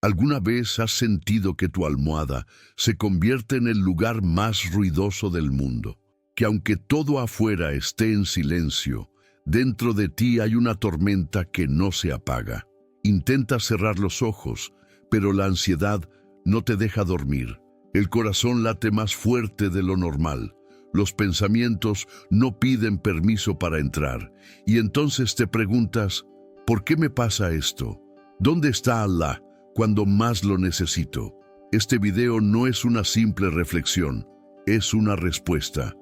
¿Alguna vez has sentido que tu almohada se convierte en el lugar más ruidoso del mundo? Que aunque todo afuera esté en silencio, dentro de ti hay una tormenta que no se apaga. Intentas cerrar los ojos, pero la ansiedad no te deja dormir. El corazón late más fuerte de lo normal. Los pensamientos no piden permiso para entrar. Y entonces te preguntas, ¿por qué me pasa esto? ¿Dónde está Allah cuando más lo necesito? Este video no es una simple reflexión, es una respuesta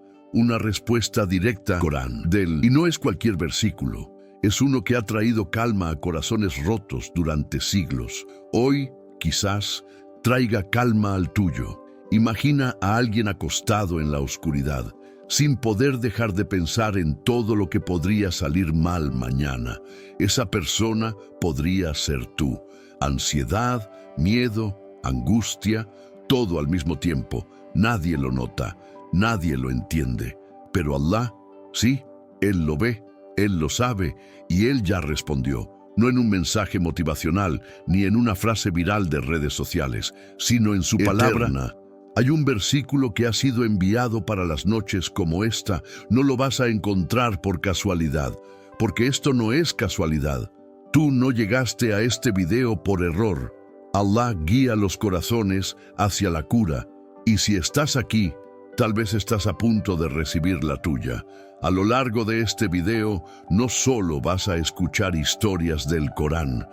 directa al Corán. Y no es cualquier versículo, es uno que ha traído calma a corazones rotos durante siglos. Hoy, quizás, traiga calma al tuyo. Imagina a alguien acostado en la oscuridad, sin poder dejar de pensar en todo lo que podría salir mal mañana. Esa persona podría ser tú. Ansiedad, miedo, angustia, todo al mismo tiempo. Nadie lo nota, nadie lo entiende. Pero Allah, sí, Él lo ve, Él lo sabe y Él ya respondió. No en un mensaje motivacional ni en una frase viral de redes sociales, sino en su palabra. Hay un versículo que ha sido enviado para las noches como esta. No lo vas a encontrar por casualidad, porque esto no es casualidad. Tú no llegaste a este video por error. Allah guía los corazones hacia la cura. Y si estás aquí, tal vez estás a punto de recibir la tuya. A lo largo de este video, no solo vas a escuchar historias del Corán,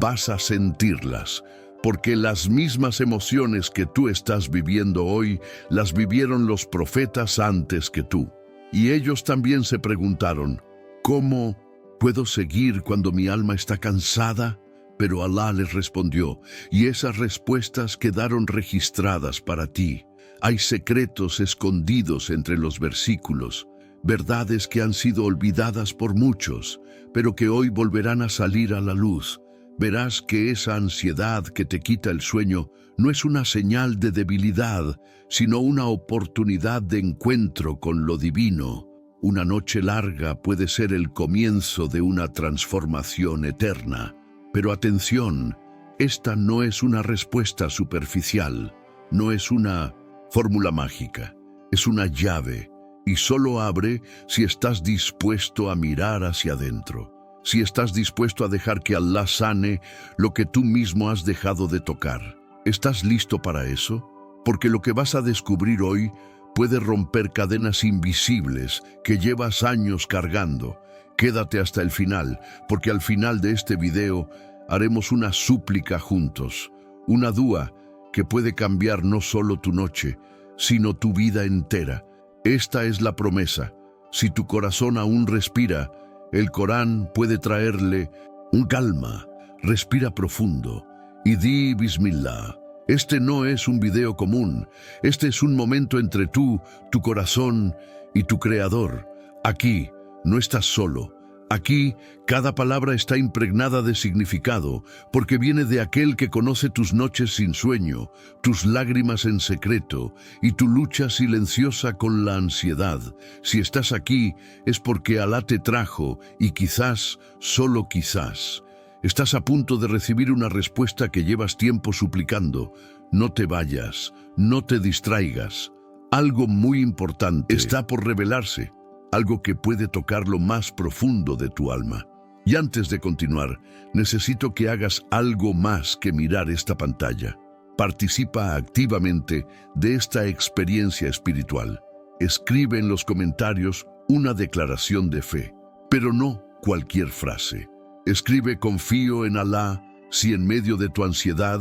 vas a sentirlas. Porque las mismas emociones que tú estás viviendo hoy, las vivieron los profetas antes que tú. Y ellos también se preguntaron, ¿cómo puedo seguir cuando mi alma está cansada? Pero Allah les respondió, y esas respuestas quedaron registradas para ti. Hay secretos escondidos entre los versículos, verdades que han sido olvidadas por muchos, pero que hoy volverán a salir a la luz. Verás que esa ansiedad que te quita el sueño no es una señal de debilidad, sino una oportunidad de encuentro con lo divino. Una noche larga puede ser el comienzo de una transformación eterna. Pero atención, esta no es una respuesta superficial, no es una fórmula mágica, es una llave y solo abre si estás dispuesto a mirar hacia adentro. Si estás dispuesto a dejar que Allah sane lo que tú mismo has dejado de tocar. ¿Estás listo para eso? Porque lo que vas a descubrir hoy puede romper cadenas invisibles que llevas años cargando. Quédate hasta el final, porque al final de este video haremos una súplica juntos, una dua que puede cambiar no solo tu noche, sino tu vida entera. Esta es la promesa. Si tu corazón aún respira, el Corán puede traerle un calma. Respira profundo y di Bismillah. Este no es un video común. Este es un momento entre tú, tu corazón y tu Creador. Aquí no estás solo. Aquí cada palabra está impregnada de significado, porque viene de aquel que conoce tus noches sin sueño, tus lágrimas en secreto y tu lucha silenciosa con la ansiedad. Si estás aquí es porque Alá te trajo y quizás, solo quizás, estás a punto de recibir una respuesta que llevas tiempo suplicando. No te vayas, no te distraigas. Algo muy importante está por revelarse. Algo que puede tocar lo más profundo de tu alma. Y antes de continuar, necesito que hagas algo más que mirar esta pantalla. Participa activamente de esta experiencia espiritual. Escribe en los comentarios una declaración de fe, pero no cualquier frase. Escribe confío en Allah si en medio de tu ansiedad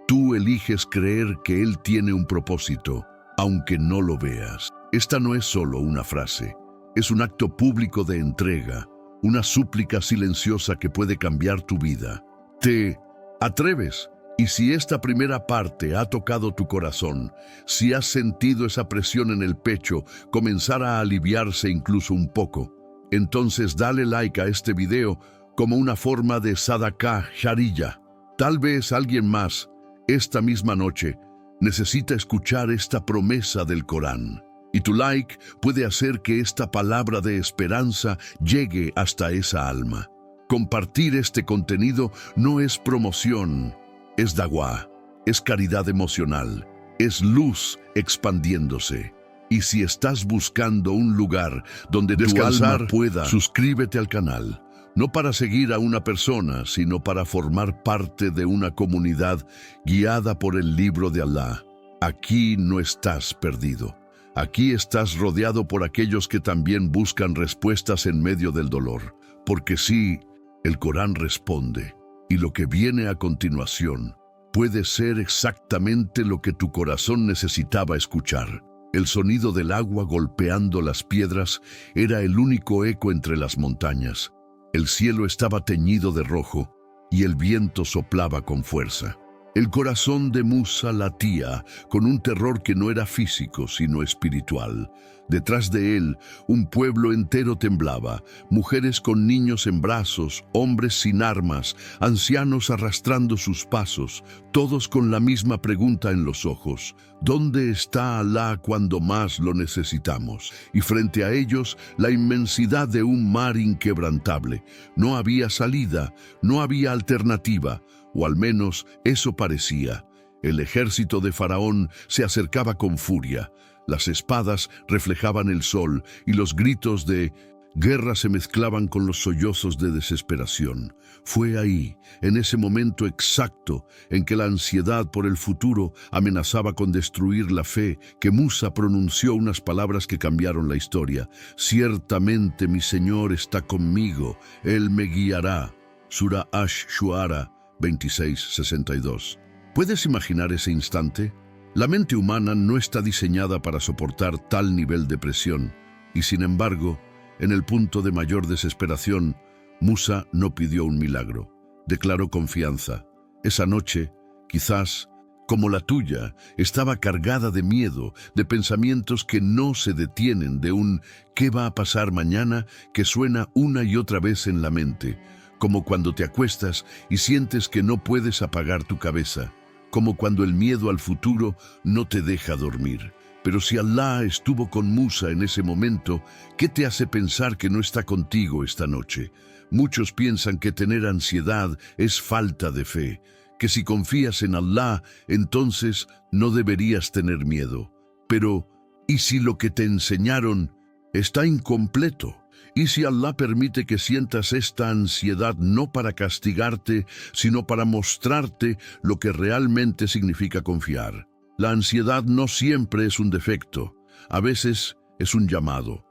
tú eliges creer que Él tiene un propósito, aunque no lo veas. Esta no es solo una frase. Es un acto público de entrega, una súplica silenciosa que puede cambiar tu vida. ¿Te atreves? Y si esta primera parte ha tocado tu corazón, si has sentido esa presión en el pecho comenzar a aliviarse incluso un poco, entonces dale like a este video como una forma de sadaqah jariyah. Tal vez alguien más, esta misma noche, necesita escuchar esta promesa del Corán. Y tu like puede hacer que esta palabra de esperanza llegue hasta esa alma. Compartir este contenido no es promoción, es dawah, es caridad emocional, es luz expandiéndose. Y si estás buscando un lugar donde descansar, tu alma pueda, suscríbete al canal. No para seguir a una persona, sino para formar parte de una comunidad guiada por el libro de Allah. Aquí no estás perdido. Aquí estás rodeado por aquellos que también buscan respuestas en medio del dolor. Porque sí, el Corán responde, y lo que viene a continuación puede ser exactamente lo que tu corazón necesitaba escuchar. El sonido del agua golpeando las piedras era el único eco entre las montañas. El cielo estaba teñido de rojo y el viento soplaba con fuerza. El corazón de Musa latía con un terror que no era físico, sino espiritual. Detrás de él, un pueblo entero temblaba, mujeres con niños en brazos, hombres sin armas, ancianos arrastrando sus pasos, todos con la misma pregunta en los ojos: ¿dónde está Alá cuando más lo necesitamos? Y frente a ellos, la inmensidad de un mar inquebrantable. No había salida, no había alternativa, o al menos eso parecía. El ejército de Faraón se acercaba con furia. Las espadas reflejaban el sol y los gritos de guerra se mezclaban con los sollozos de desesperación. Fue ahí, en ese momento exacto en que la ansiedad por el futuro amenazaba con destruir la fe, que Musa pronunció unas palabras que cambiaron la historia. Ciertamente mi Señor está conmigo, Él me guiará. Sura Ash-Shu'ara 26:62. ¿Puedes imaginar ese instante? La mente humana no está diseñada para soportar tal nivel de presión, y sin embargo, en el punto de mayor desesperación, Musa no pidió un milagro, declaró confianza. Esa noche, quizás, como la tuya, estaba cargada de miedo, de pensamientos que no se detienen, de un ¿qué va a pasar mañana?, que suena una y otra vez en la mente, como cuando te acuestas y sientes que no puedes apagar tu cabeza, como cuando el miedo al futuro no te deja dormir. Pero si Allah estuvo con Musa en ese momento, ¿qué te hace pensar que no está contigo esta noche? Muchos piensan que tener ansiedad es falta de fe, que si confías en Allah, entonces no deberías tener miedo. Pero, ¿y si lo que te enseñaron está incompleto? ¿Y si Allah permite que sientas esta ansiedad no para castigarte, sino para mostrarte lo que realmente significa confiar? La ansiedad no siempre es un defecto, a veces es un llamado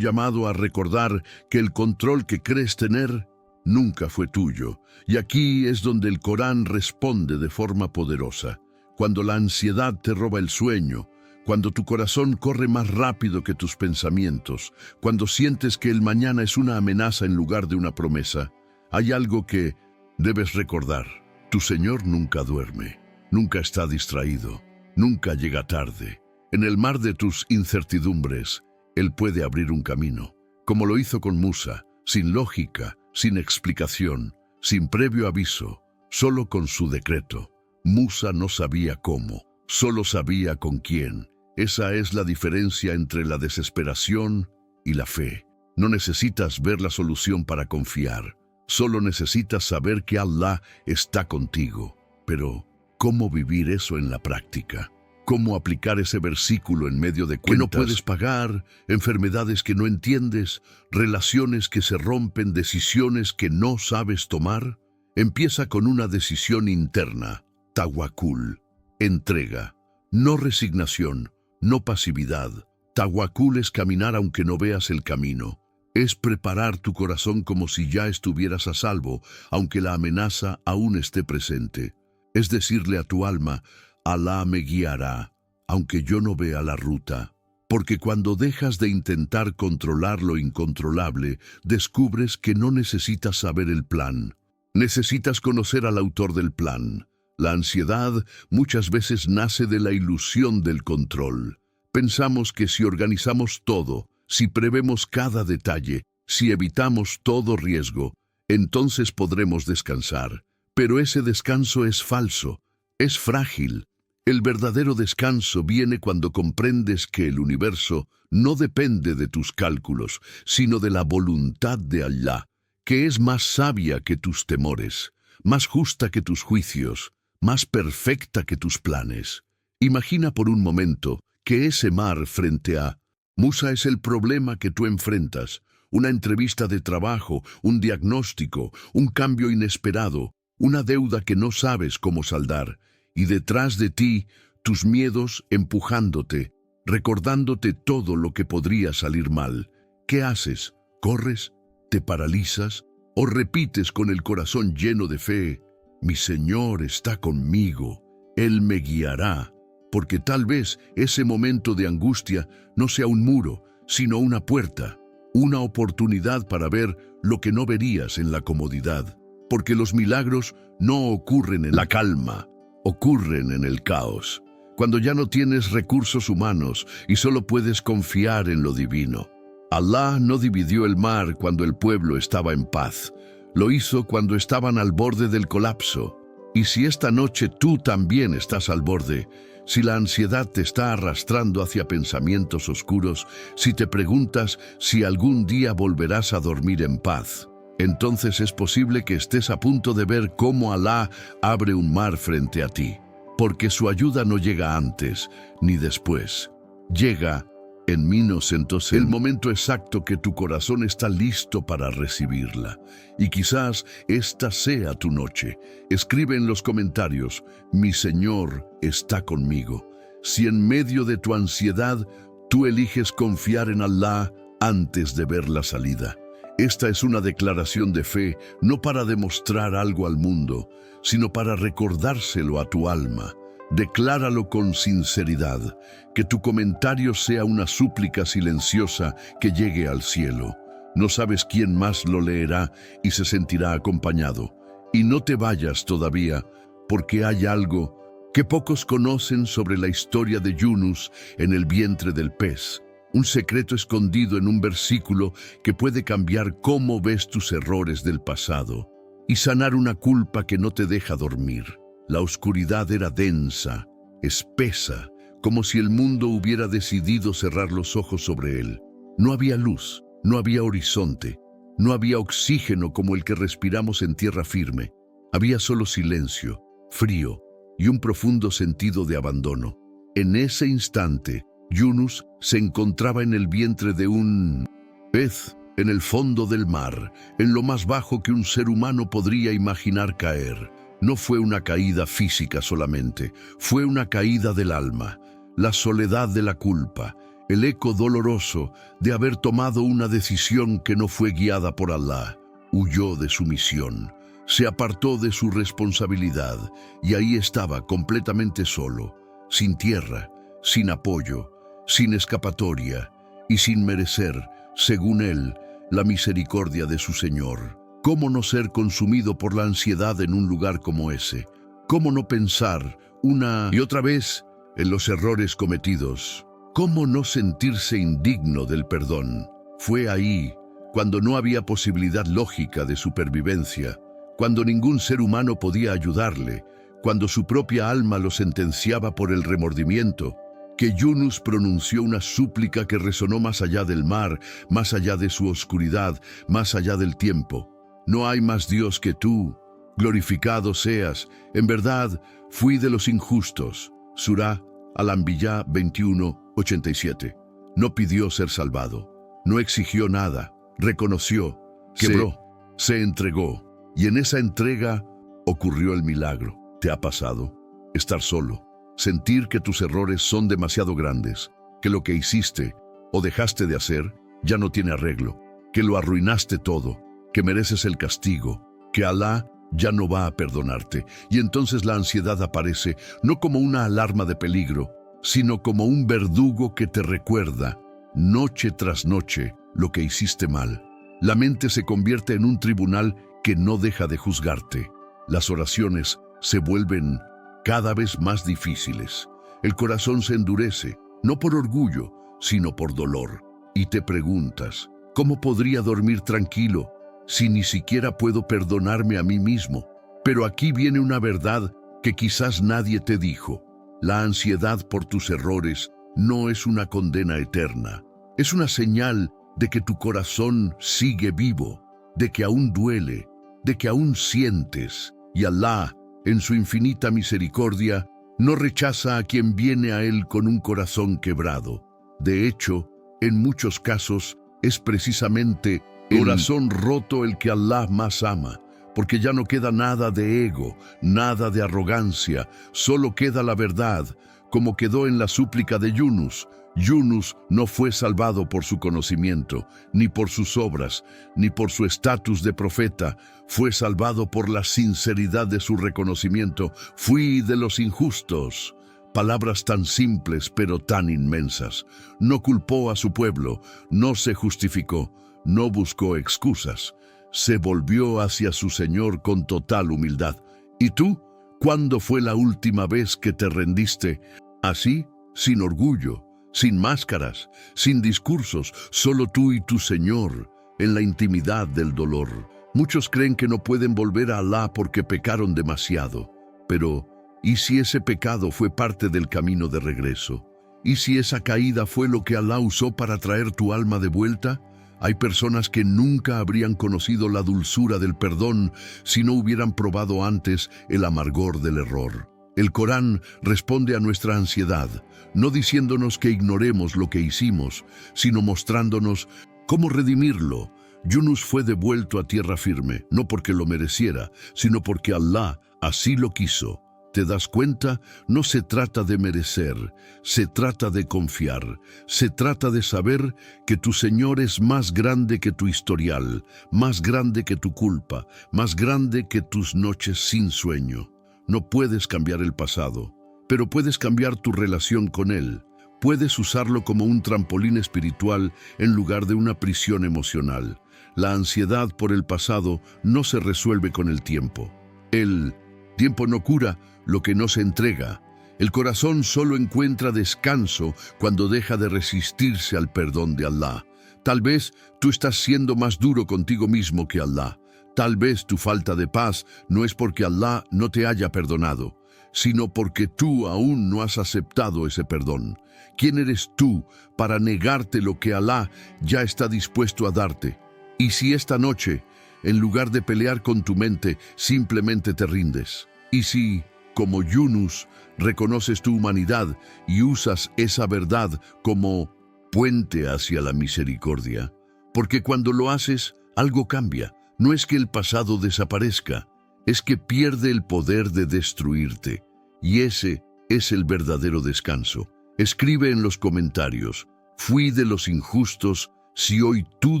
a recordar que el control que crees tener nunca fue tuyo. Y aquí es donde el Corán responde de forma poderosa. Cuando la ansiedad te roba el sueño, cuando tu corazón corre más rápido que tus pensamientos, cuando sientes que el mañana es una amenaza en lugar de una promesa, hay algo que debes recordar. Tu Señor nunca duerme, nunca está distraído, nunca llega tarde. En el mar de tus incertidumbres, Él puede abrir un camino, como lo hizo con Musa, sin lógica, sin explicación, sin previo aviso, solo con su decreto. Musa no sabía cómo, solo sabía con quién. Esa es la diferencia entre la desesperación y la fe. No necesitas ver la solución para confiar, solo necesitas saber que Allah está contigo. Pero, ¿cómo vivir eso en la práctica? ¿Cómo aplicar ese versículo en medio de cuentas que no puedes pagar, enfermedades que no entiendes, relaciones que se rompen, decisiones que no sabes tomar? Empieza con una decisión interna, tawakkul, entrega, no resignación, no pasividad. Tawakkul es caminar aunque no veas el camino. Es preparar tu corazón como si ya estuvieras a salvo, aunque la amenaza aún esté presente. Es decirle a tu alma, Alá me guiará, aunque yo no vea la ruta. Porque cuando dejas de intentar controlar lo incontrolable, descubres que no necesitas saber el plan. Necesitas conocer al autor del plan. La ansiedad muchas veces nace de la ilusión del control. Pensamos que si organizamos todo, si prevemos cada detalle, si evitamos todo riesgo, entonces podremos descansar. Pero ese descanso es falso, es frágil. El verdadero descanso viene cuando comprendes que el universo no depende de tus cálculos, sino de la voluntad de Allah, que es más sabia que tus temores, más justa que tus juicios, más perfecta que tus planes. Imagina por un momento que ese mar frente a Musa es el problema que tú enfrentas, una entrevista de trabajo, un diagnóstico, un cambio inesperado, una deuda que no sabes cómo saldar, y detrás de ti, tus miedos empujándote, recordándote todo lo que podría salir mal. ¿Qué haces? ¿Corres? ¿Te paralizas? ¿O repites con el corazón lleno de fe? Mi Señor está conmigo, Él me guiará. Porque tal vez ese momento de angustia no sea un muro, sino una puerta, una oportunidad para ver lo que no verías en la comodidad. Porque los milagros no ocurren en la calma, ocurren en el caos, cuando ya no tienes recursos humanos y solo puedes confiar en lo divino. Alá no dividió el mar cuando el pueblo estaba en paz, lo hizo cuando estaban al borde del colapso. Y si esta noche tú también estás al borde, si la ansiedad te está arrastrando hacia pensamientos oscuros, si te preguntas si algún día volverás a dormir en paz, entonces es posible que estés a punto de ver cómo Alá abre un mar frente a ti, porque su ayuda no llega antes ni después, llega en entonces el momento exacto que tu corazón está listo para recibirla. Y quizás esta sea tu noche. Escribe en los comentarios, mi Señor está conmigo. Si en medio de tu ansiedad tú eliges confiar en Alá antes de ver la salida. Esta es una declaración de fe, no para demostrar algo al mundo, sino para recordárselo a tu alma. Decláralo con sinceridad, que tu comentario sea una súplica silenciosa que llegue al cielo. No sabes quién más lo leerá y se sentirá acompañado. Y no te vayas todavía, porque hay algo que pocos conocen sobre la historia de Yunus en el vientre del pez. Un secreto escondido en un versículo que puede cambiar cómo ves tus errores del pasado y sanar una culpa que no te deja dormir. La oscuridad era densa, espesa, como si el mundo hubiera decidido cerrar los ojos sobre él. No había luz, no había horizonte, no había oxígeno como el que respiramos en tierra firme. Había solo silencio, frío y un profundo sentido de abandono. En ese instante, Yunus se encontraba en el vientre de un pez, en el fondo del mar, en lo más bajo que un ser humano podría imaginar caer. No fue una caída física solamente, fue una caída del alma, la soledad de la culpa, el eco doloroso de haber tomado una decisión que no fue guiada por Alá. Huyó de su misión, se apartó de su responsabilidad y ahí estaba completamente solo, sin tierra, sin apoyo, sin escapatoria y sin merecer, según él, la misericordia de su Señor. ¿Cómo no ser consumido por la ansiedad en un lugar como ese? ¿Cómo no pensar una y otra vez en los errores cometidos? ¿Cómo no sentirse indigno del perdón? Fue ahí, cuando no había posibilidad lógica de supervivencia, cuando ningún ser humano podía ayudarle, cuando su propia alma lo sentenciaba por el remordimiento, que Yunus pronunció una súplica que resonó más allá del mar, más allá de su oscuridad, más allá del tiempo. No hay más Dios que tú, glorificado seas. En verdad, fui de los injustos. Surah Al-Anbiya 21:87. No pidió ser salvado, no exigió nada, reconoció, quebró, se entregó. Y en esa entrega ocurrió el milagro. ¿Te ha pasado? Estar solo, sentir que tus errores son demasiado grandes, que lo que hiciste o dejaste de hacer ya no tiene arreglo, que lo arruinaste todo, que mereces el castigo, que Alá ya no va a perdonarte. Y entonces la ansiedad aparece no como una alarma de peligro, sino como un verdugo que te recuerda, noche tras noche, lo que hiciste mal. La mente se convierte en un tribunal que no deja de juzgarte. Las oraciones se vuelven cada vez más difíciles. El corazón se endurece, no por orgullo, sino por dolor. Y te preguntas, ¿cómo podría dormir tranquilo si ni siquiera puedo perdonarme a mí mismo? Pero aquí viene una verdad que quizás nadie te dijo. La ansiedad por tus errores no es una condena eterna. Es una señal de que tu corazón sigue vivo, de que aún duele, de que aún sientes. Y Alá en su infinita misericordia, no rechaza a quien viene a Él con un corazón quebrado. De hecho, en muchos casos, es precisamente el corazón roto el que Allah más ama, porque ya no queda nada de ego, nada de arrogancia, solo queda la verdad, como quedó en la súplica de Yunus. Yunus no fue salvado por su conocimiento, ni por sus obras, ni por su estatus de profeta. Fue salvado por la sinceridad de su reconocimiento. Fui de los injustos. Palabras tan simples pero tan inmensas. No culpó a su pueblo, no se justificó, no buscó excusas. Se volvió hacia su Señor con total humildad. ¿Y tú? ¿Cuándo fue la última vez que te rendiste? Así, sin orgullo, sin máscaras, sin discursos, solo tú y tu Señor, en la intimidad del dolor. Muchos creen que no pueden volver a Allah porque pecaron demasiado. Pero, ¿y si ese pecado fue parte del camino de regreso? ¿Y si esa caída fue lo que Allah usó para traer tu alma de vuelta? Hay personas que nunca habrían conocido la dulzura del perdón si no hubieran probado antes el amargor del error. El Corán responde a nuestra ansiedad, no diciéndonos que ignoremos lo que hicimos, sino mostrándonos cómo redimirlo. Yunus fue devuelto a tierra firme, no porque lo mereciera, sino porque Allah así lo quiso. ¿Te das cuenta? No se trata de merecer, se trata de confiar, se trata de saber que tu Señor es más grande que tu historial, más grande que tu culpa, más grande que tus noches sin sueño. No puedes cambiar el pasado, pero puedes cambiar tu relación con Él. Puedes usarlo como un trampolín espiritual en lugar de una prisión emocional. La ansiedad por el pasado no se resuelve con el tiempo. El tiempo no cura lo que no se entrega. El corazón solo encuentra descanso cuando deja de resistirse al perdón de Allah. Tal vez tú estás siendo más duro contigo mismo que Allah. Tal vez tu falta de paz no es porque Allah no te haya perdonado, sino porque tú aún no has aceptado ese perdón. ¿Quién eres tú para negarte lo que Allah ya está dispuesto a darte? Y si esta noche, en lugar de pelear con tu mente, simplemente te rindes. Y si, como Yunus, reconoces tu humanidad y usas esa verdad como puente hacia la misericordia. Porque cuando lo haces, algo cambia. No es que el pasado desaparezca, es que pierde el poder de destruirte. Y ese es el verdadero descanso. Escribe en los comentarios, fui de los injustos. Si hoy tú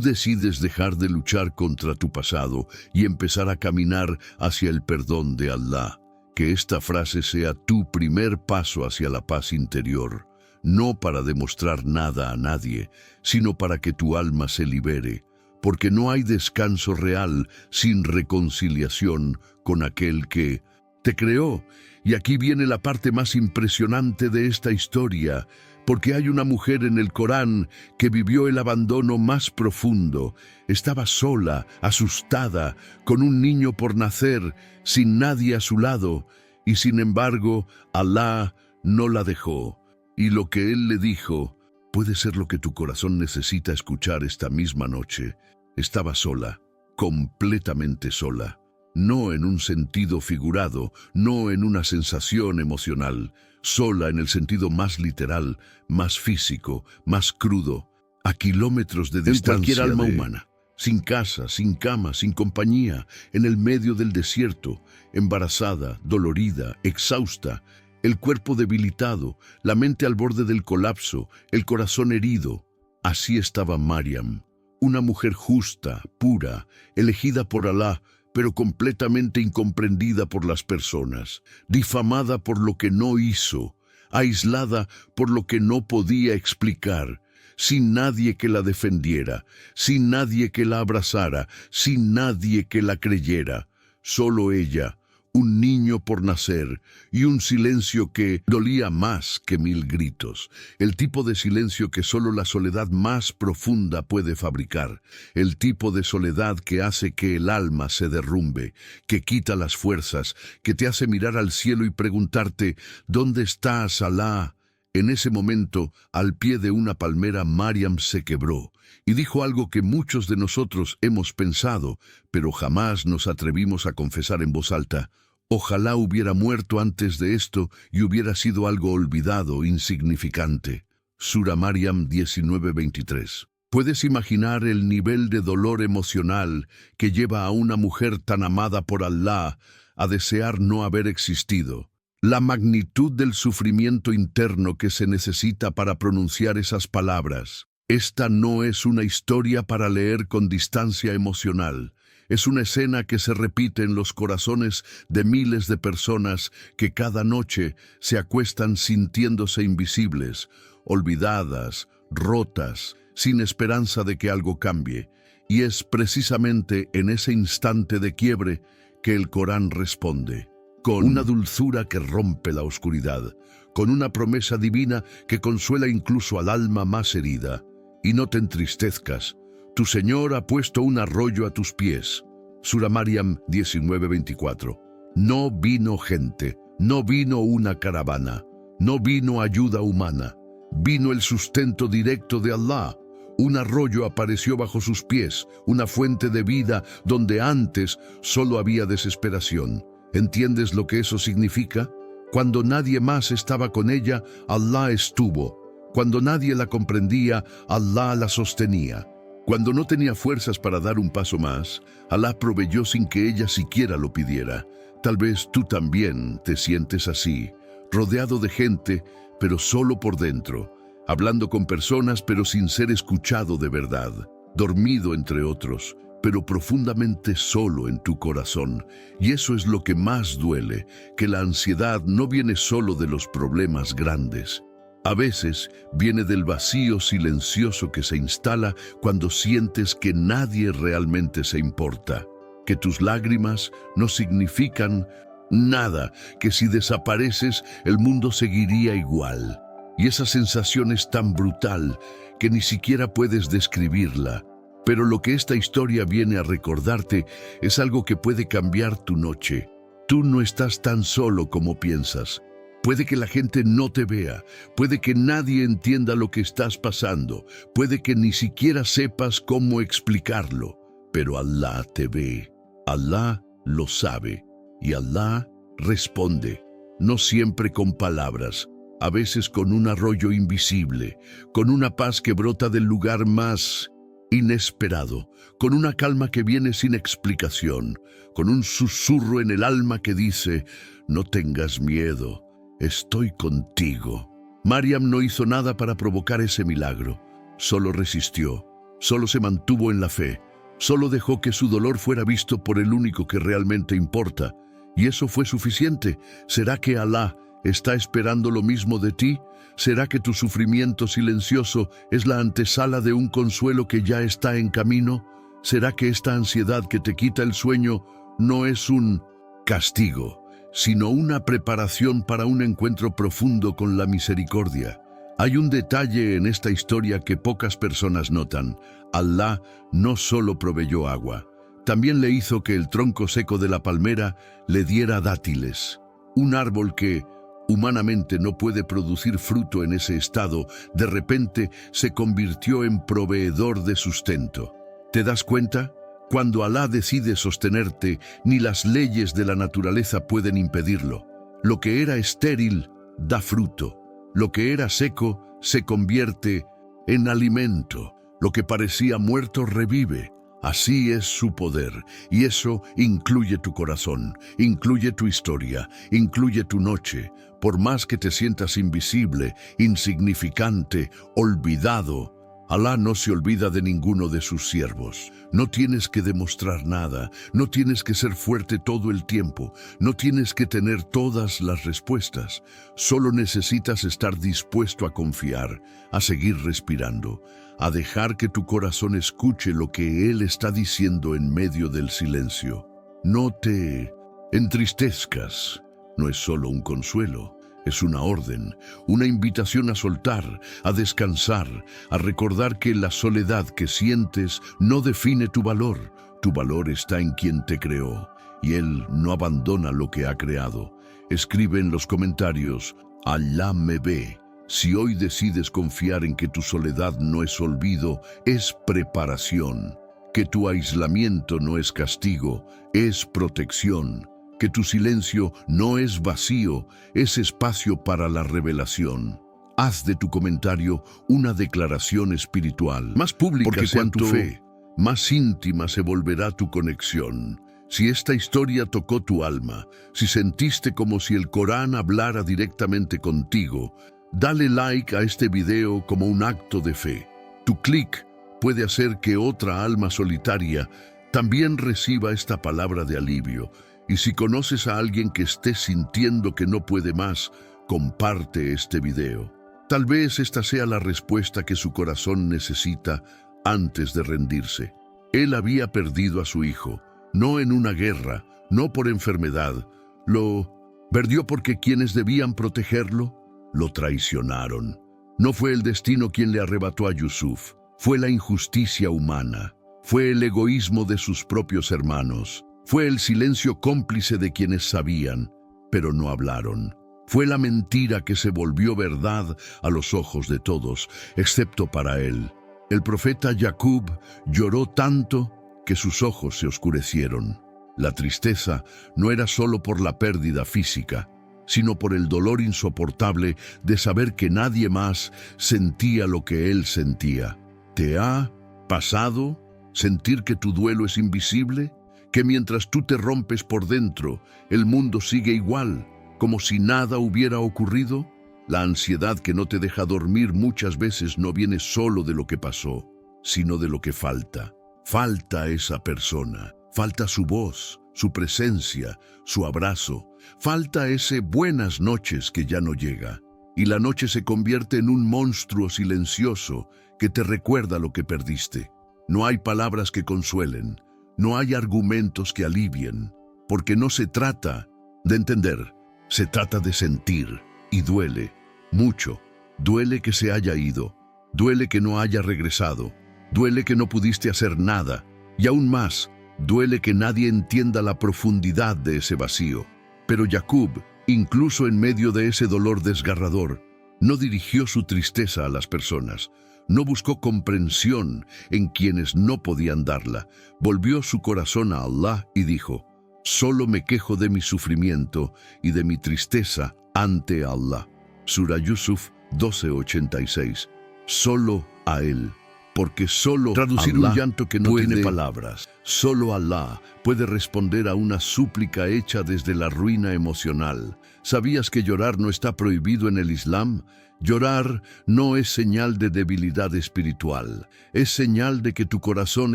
decides dejar de luchar contra tu pasado y empezar a caminar hacia el perdón de Allah, que esta frase sea tu primer paso hacia la paz interior, no para demostrar nada a nadie, sino para que tu alma se libere, porque no hay descanso real sin reconciliación con aquel que te creó. Y aquí viene la parte más impresionante de esta historia, porque hay una mujer en el Corán que vivió el abandono más profundo. Estaba sola, asustada, con un niño por nacer, sin nadie a su lado, y sin embargo, Allah no la dejó. Y lo que Él le dijo puede ser lo que tu corazón necesita escuchar esta misma noche. Estaba sola, completamente sola. No en un sentido figurado, no en una sensación emocional, sola en el sentido más literal, más físico, más crudo, a kilómetros de distancia de cualquier alma humana, sin casa, sin cama, sin compañía, en el medio del desierto, embarazada, dolorida, exhausta, el cuerpo debilitado, la mente al borde del colapso, el corazón herido. Así estaba Mariam, una mujer justa, pura, elegida por Allah, pero completamente incomprendida por las personas, difamada por lo que no hizo, aislada por lo que no podía explicar, sin nadie que la defendiera, sin nadie que la abrazara, sin nadie que la creyera. Solo ella, un niño por nacer y un silencio que dolía más que 1000 gritos. El tipo de silencio que solo la soledad más profunda puede fabricar. El tipo de soledad que hace que el alma se derrumbe, que quita las fuerzas, que te hace mirar al cielo y preguntarte, ¿dónde estás, Alá? En ese momento, al pie de una palmera, Mariam se quebró y dijo algo que muchos de nosotros hemos pensado, pero jamás nos atrevimos a confesar en voz alta. Ojalá hubiera muerto antes de esto y hubiera sido algo olvidado, insignificante. Sura Maryam 19:23. ¿Puedes imaginar el nivel de dolor emocional que lleva a una mujer tan amada por Allah a desear no haber existido? La magnitud del sufrimiento interno que se necesita para pronunciar esas palabras. Esta no es una historia para leer con distancia emocional. Es una escena que se repite en los corazones de miles de personas que cada noche se acuestan sintiéndose invisibles, olvidadas, rotas, sin esperanza de que algo cambie. Y es precisamente en ese instante de quiebre que el Corán responde, con una dulzura que rompe la oscuridad, con una promesa divina que consuela incluso al alma más herida. Y no te entristezcas, tu Señor ha puesto un arroyo a tus pies. Sura Maryam 19:24. No vino gente, no vino una caravana, no vino ayuda humana, vino el sustento directo de Allah. Un arroyo apareció bajo sus pies, una fuente de vida donde antes solo había desesperación. ¿Entiendes lo que eso significa? Cuando nadie más estaba con ella, Allah estuvo. Cuando nadie la comprendía, Allah la sostenía. Cuando no tenía fuerzas para dar un paso más, Allah proveyó sin que ella siquiera lo pidiera. Tal vez tú también te sientes así, rodeado de gente, pero solo por dentro, hablando con personas, pero sin ser escuchado de verdad, dormido entre otros, pero profundamente solo en tu corazón. Y eso es lo que más duele, que la ansiedad no viene solo de los problemas grandes. A veces viene del vacío silencioso que se instala cuando sientes que nadie realmente se importa, que tus lágrimas no significan nada, que si desapareces el mundo seguiría igual. Y esa sensación es tan brutal que ni siquiera puedes describirla. Pero lo que esta historia viene a recordarte es algo que puede cambiar tu noche. Tú no estás tan solo como piensas. Puede que la gente no te vea, puede que nadie entienda lo que estás pasando, puede que ni siquiera sepas cómo explicarlo, pero Allah te ve, Allah lo sabe y Allah responde, no siempre con palabras, a veces con un arroyo invisible, con una paz que brota del lugar más inesperado, con una calma que viene sin explicación, con un susurro en el alma que dice, no tengas miedo. Estoy contigo. Maryam no hizo nada para provocar ese milagro. Solo resistió, solo se mantuvo en la fe, solo dejó que su dolor fuera visto por el único que realmente importa. Y eso fue suficiente. ¿Será que Allah está esperando lo mismo de ti? ¿Será que tu sufrimiento silencioso es la antesala de un consuelo que ya está en camino? ¿Será que esta ansiedad que te quita el sueño no es un castigo, sino una preparación para un encuentro profundo con la misericordia? Hay un detalle en esta historia que pocas personas notan. Allah no solo proveyó agua, también le hizo que el tronco seco de la palmera le diera dátiles. Un árbol que humanamente no puede producir fruto en ese estado, de repente se convirtió en proveedor de sustento. ¿Te das cuenta? Cuando Allah decide sostenerte, ni las leyes de la naturaleza pueden impedirlo. Lo que era estéril da fruto. Lo que era seco se convierte en alimento. Lo que parecía muerto revive. Así es su poder, y eso incluye tu corazón, incluye tu historia, incluye tu noche. Por más que te sientas invisible, insignificante, olvidado, Allah no se olvida de ninguno de sus siervos. No tienes que demostrar nada, no tienes que ser fuerte todo el tiempo, no tienes que tener todas las respuestas. Solo necesitas estar dispuesto a confiar, a seguir respirando, a dejar que tu corazón escuche lo que Él está diciendo en medio del silencio. No te entristezcas, no es solo un consuelo. Es una orden, una invitación a soltar, a descansar, a recordar que la soledad que sientes no define tu valor. Tu valor está en quien te creó, y Él no abandona lo que ha creado. Escribe en los comentarios, Allah me ve. Si hoy decides confiar en que tu soledad no es olvido, es preparación, que tu aislamiento no es castigo, es protección, que tu silencio no es vacío, es espacio para la revelación. Haz de tu comentario una declaración espiritual, más pública, porque sea tu fe, más íntima se volverá tu conexión. Si esta historia tocó tu alma, si sentiste como si el Corán hablara directamente contigo, dale like a este video como un acto de fe. Tu clic puede hacer que otra alma solitaria también reciba esta palabra de alivio. Y si conoces a alguien que esté sintiendo que no puede más, comparte este video. Tal vez esta sea la respuesta que su corazón necesita antes de rendirse. Él había perdido a su hijo, no en una guerra, no por enfermedad. Lo perdió porque quienes debían protegerlo lo traicionaron. No fue el destino quien le arrebató a Yusuf, fue la injusticia humana, fue el egoísmo de sus propios hermanos, fue el silencio cómplice de quienes sabían, pero no hablaron. Fue la mentira que se volvió verdad a los ojos de todos, excepto para él. El profeta Jacob lloró tanto que sus ojos se oscurecieron. La tristeza no era solo por la pérdida física, sino por el dolor insoportable de saber que nadie más sentía lo que él sentía. ¿Te ha pasado sentir que tu duelo es invisible? Que mientras tú te rompes por dentro, el mundo sigue igual, como si nada hubiera ocurrido. La ansiedad que no te deja dormir muchas veces no viene solo de lo que pasó, sino de lo que falta. Falta esa persona, falta su voz, su presencia, su abrazo, falta ese buenas noches que ya no llega. Y la noche se convierte en un monstruo silencioso que te recuerda lo que perdiste. No hay palabras que consuelen, no hay argumentos que alivien, porque no se trata de entender, se trata de sentir, y duele mucho. Duele que se haya ido, duele que no haya regresado, duele que no pudiste hacer nada, y aún más, duele que nadie entienda la profundidad de ese vacío. Pero Jacob, incluso en medio de ese dolor desgarrador, no dirigió su tristeza a las personas, no buscó comprensión en quienes no podían darla, volvió su corazón a Allah y dijo: solo me quejo de mi sufrimiento y de mi tristeza ante Allah. Sura Yusuf 12:86. Solo a Él, porque solo traducir Allah un llanto que no tiene palabras. Solo Allah puede responder a una súplica hecha desde la ruina emocional. ¿Sabías que llorar no está prohibido en el Islam? Llorar no es señal de debilidad espiritual, es señal de que tu corazón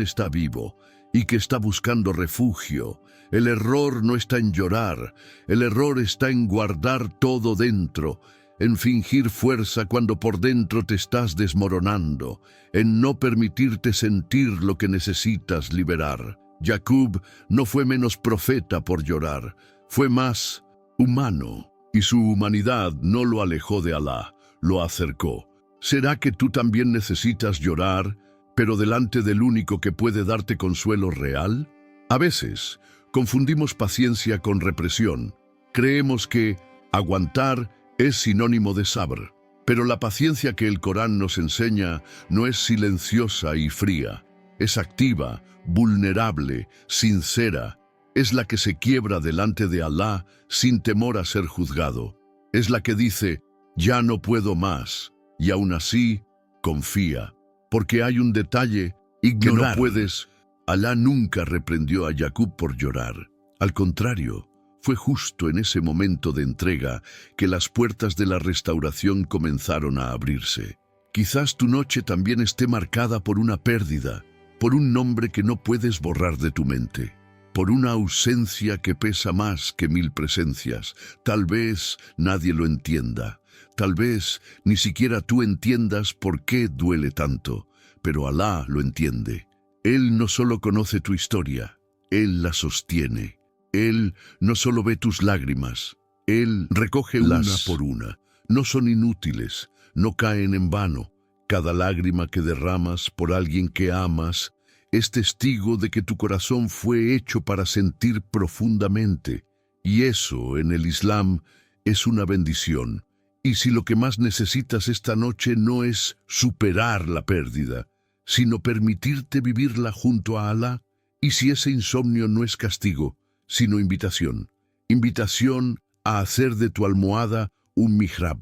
está vivo y que está buscando refugio. El error no está en llorar, el error está en guardar todo dentro, en fingir fuerza cuando por dentro te estás desmoronando, en no permitirte sentir lo que necesitas liberar. Jacob no fue menos profeta por llorar, fue más humano, y su humanidad no lo alejó de Allah, lo acercó. ¿Será que tú también necesitas llorar, pero delante del único que puede darte consuelo real? A veces confundimos paciencia con represión. Creemos que aguantar es sinónimo de sabr, pero la paciencia que el Corán nos enseña no es silenciosa y fría, es activa, vulnerable, sincera, es la que se quiebra delante de Allah sin temor a ser juzgado, es la que dice: ya no puedo más, y aún así confía, porque hay un detalle que no puedes. Allah nunca reprendió a Jacob por llorar, al contrario, fue justo en ese momento de entrega que las puertas de la restauración comenzaron a abrirse. Quizás tu noche también esté marcada por una pérdida, por un nombre que no puedes borrar de tu mente, por una ausencia que pesa más que 1000 presencias. Tal vez nadie lo entienda, tal vez ni siquiera tú entiendas por qué duele tanto, pero Alá lo entiende. Él no solo conoce tu historia, Él la sostiene. Él no solo ve tus lágrimas, Él recoge una por una. No son inútiles, no caen en vano. Cada lágrima que derramas por alguien que amas es testigo de que tu corazón fue hecho para sentir profundamente. Y eso, en el Islam, es una bendición. Y si lo que más necesitas esta noche no es superar la pérdida, sino permitirte vivirla junto a Allah, y si ese insomnio no es castigo, sino invitación, Invitación a hacer de tu almohada un mihrab,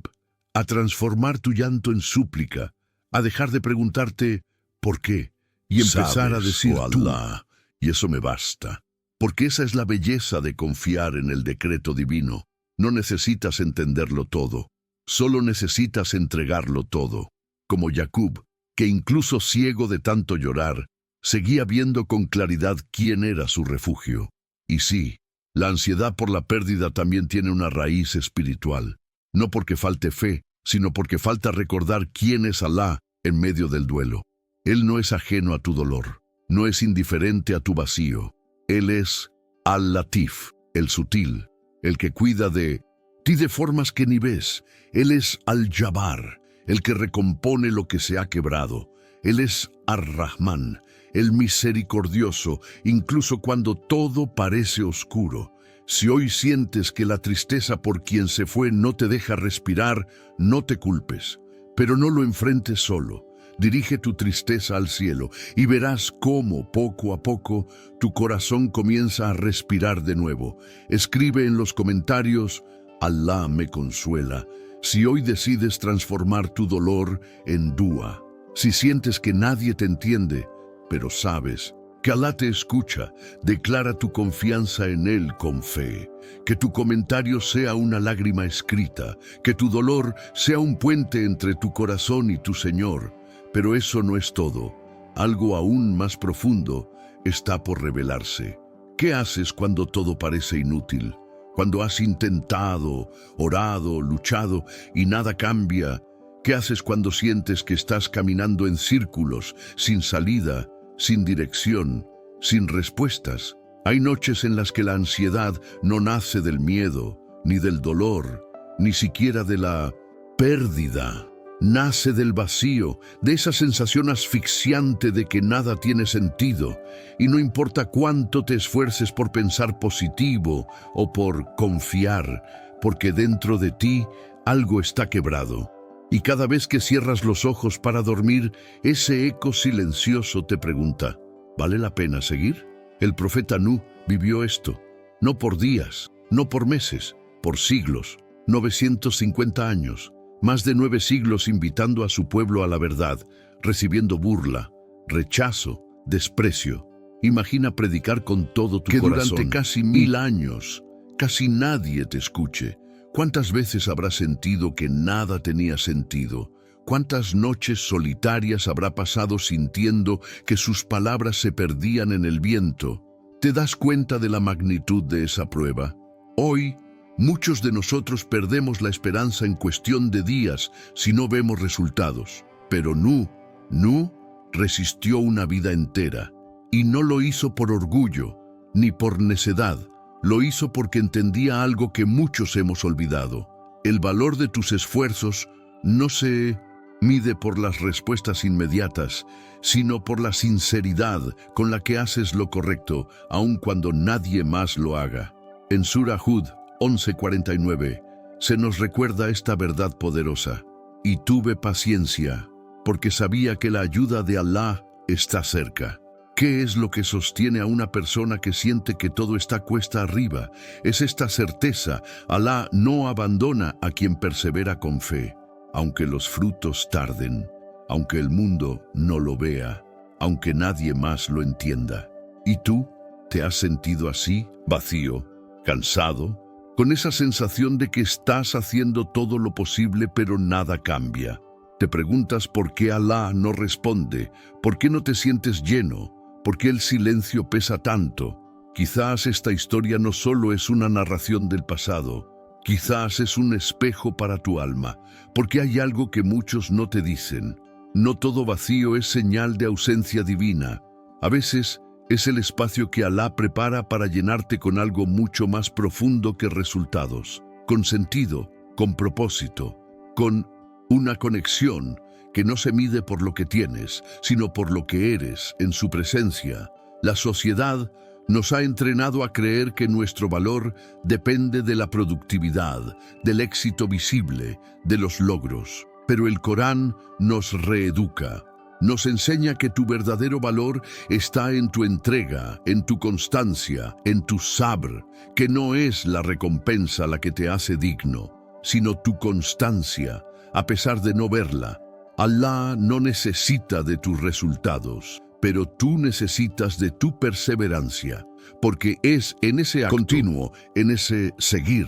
a transformar tu llanto en súplica, a dejar de preguntarte ¿por qué? Y empezar a decir oh tú, Allah, y eso me basta. Porque esa es la belleza de confiar en el decreto divino. No necesitas entenderlo todo, solo necesitas entregarlo todo. Como Jacob, que incluso ciego de tanto llorar, seguía viendo con claridad quién era su refugio. Y sí, la ansiedad por la pérdida también tiene una raíz espiritual. No porque falte fe, sino porque falta recordar quién es Alá en medio del duelo. Él no es ajeno a tu dolor, no es indiferente a tu vacío. Él es Al-Latif, el sutil, el que cuida de ti de formas que ni ves. Él es Al-Jabbar, el que recompone lo que se ha quebrado. Él es Ar-Rahman, el misericordioso, incluso cuando todo parece oscuro. Si hoy sientes que la tristeza por quien se fue no te deja respirar, no te culpes, pero no lo enfrentes solo. Dirige tu tristeza al cielo y verás cómo, poco a poco, tu corazón comienza a respirar de nuevo. Escribe en los comentarios, Alá me consuela. Si hoy decides transformar tu dolor en dua, si sientes que nadie te entiende, pero sabes que Alá te escucha, declara tu confianza en Él con fe. Que tu comentario sea una lágrima escrita, que tu dolor sea un puente entre tu corazón y tu Señor. Pero eso no es todo. Algo aún más profundo está por revelarse. ¿Qué haces cuando todo parece inútil? Cuando has intentado, orado, luchado y nada cambia. ¿Qué haces cuando sientes que estás caminando en círculos, sin salida, sin dirección, sin respuestas? Hay noches en las que la ansiedad no nace del miedo, ni del dolor, ni siquiera de la pérdida. Nace del vacío, de esa sensación asfixiante de que nada tiene sentido, y no importa cuánto te esfuerces por pensar positivo o por confiar, porque dentro de ti algo está quebrado. Y cada vez que cierras los ojos para dormir, ese eco silencioso te pregunta, ¿vale la pena seguir? El profeta Nuh vivió esto, no por días, no por meses, por siglos, 950 años. Más de 9 siglos invitando a su pueblo a la verdad, recibiendo burla, rechazo, desprecio. Imagina predicar con todo tu corazón. Durante casi 1000 años, casi nadie te escuche. ¿Cuántas veces habrás sentido que nada tenía sentido? ¿Cuántas noches solitarias habrá pasado sintiendo que sus palabras se perdían en el viento? ¿Te das cuenta de la magnitud de esa prueba? Hoy, muchos de nosotros perdemos la esperanza en cuestión de días si no vemos resultados. Pero Nuh resistió una vida entera, y no lo hizo por orgullo, ni por necedad. Lo hizo porque entendía algo que muchos hemos olvidado. El valor de tus esfuerzos no se mide por las respuestas inmediatas, sino por la sinceridad con la que haces lo correcto, aun cuando nadie más lo haga. En Surah Hud 11:49, se nos recuerda esta verdad poderosa. Y tuve paciencia, porque sabía que la ayuda de Alá está cerca. ¿Qué es lo que sostiene a una persona que siente que todo está cuesta arriba? Es esta certeza: Alá no abandona a quien persevera con fe, aunque los frutos tarden, aunque el mundo no lo vea, aunque nadie más lo entienda. ¿Y tú? ¿Te has sentido así, vacío, cansado, con esa sensación de que estás haciendo todo lo posible pero nada cambia? Te preguntas por qué Alá no responde, por qué no te sientes lleno, por qué el silencio pesa tanto. Quizás esta historia no solo es una narración del pasado, quizás es un espejo para tu alma, porque hay algo que muchos no te dicen. No todo vacío es señal de ausencia divina. A veces es el espacio que Alá prepara para llenarte con algo mucho más profundo que resultados, con sentido, con propósito, con una conexión que no se mide por lo que tienes, sino por lo que eres en su presencia. La sociedad nos ha entrenado a creer que nuestro valor depende de la productividad, del éxito visible, de los logros. Pero el Corán nos reeduca. Nos enseña que tu verdadero valor está en tu entrega, en tu constancia, en tu sabr, que no es la recompensa la que te hace digno, sino tu constancia, a pesar de no verla. Allah no necesita de tus resultados, pero tú necesitas de tu perseverancia, porque es en ese acto continuo, en ese seguir,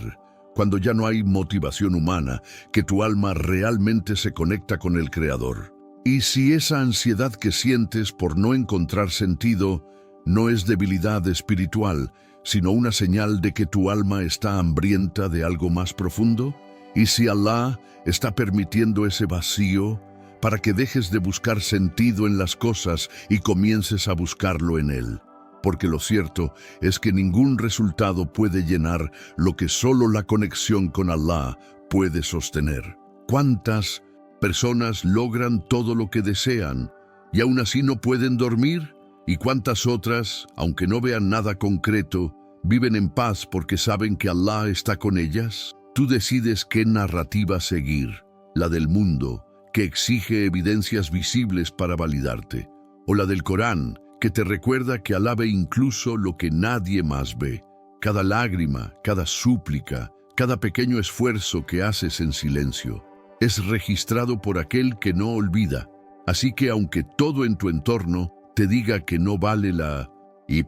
cuando ya no hay motivación humana, que tu alma realmente se conecta con el Creador. Y si esa ansiedad que sientes por no encontrar sentido no es debilidad espiritual, sino una señal de que tu alma está hambrienta de algo más profundo, y si Allah está permitiendo ese vacío para que dejes de buscar sentido en las cosas y comiences a buscarlo en Él. Porque lo cierto es que ningún resultado puede llenar lo que solo la conexión con Allah puede sostener. ¿Cuántas personas logran todo lo que desean y aún así no pueden dormir? ¿Y cuántas otras, aunque no vean nada concreto, viven en paz porque saben que Allah está con ellas? Tú decides qué narrativa seguir, la del mundo, que exige evidencias visibles para validarte, o la del Corán, que te recuerda que Allah ve incluso lo que nadie más ve. Cada lágrima, cada súplica, cada pequeño esfuerzo que haces en silencio, es registrado por aquel que no olvida. Así que aunque todo en tu entorno te diga que no vale la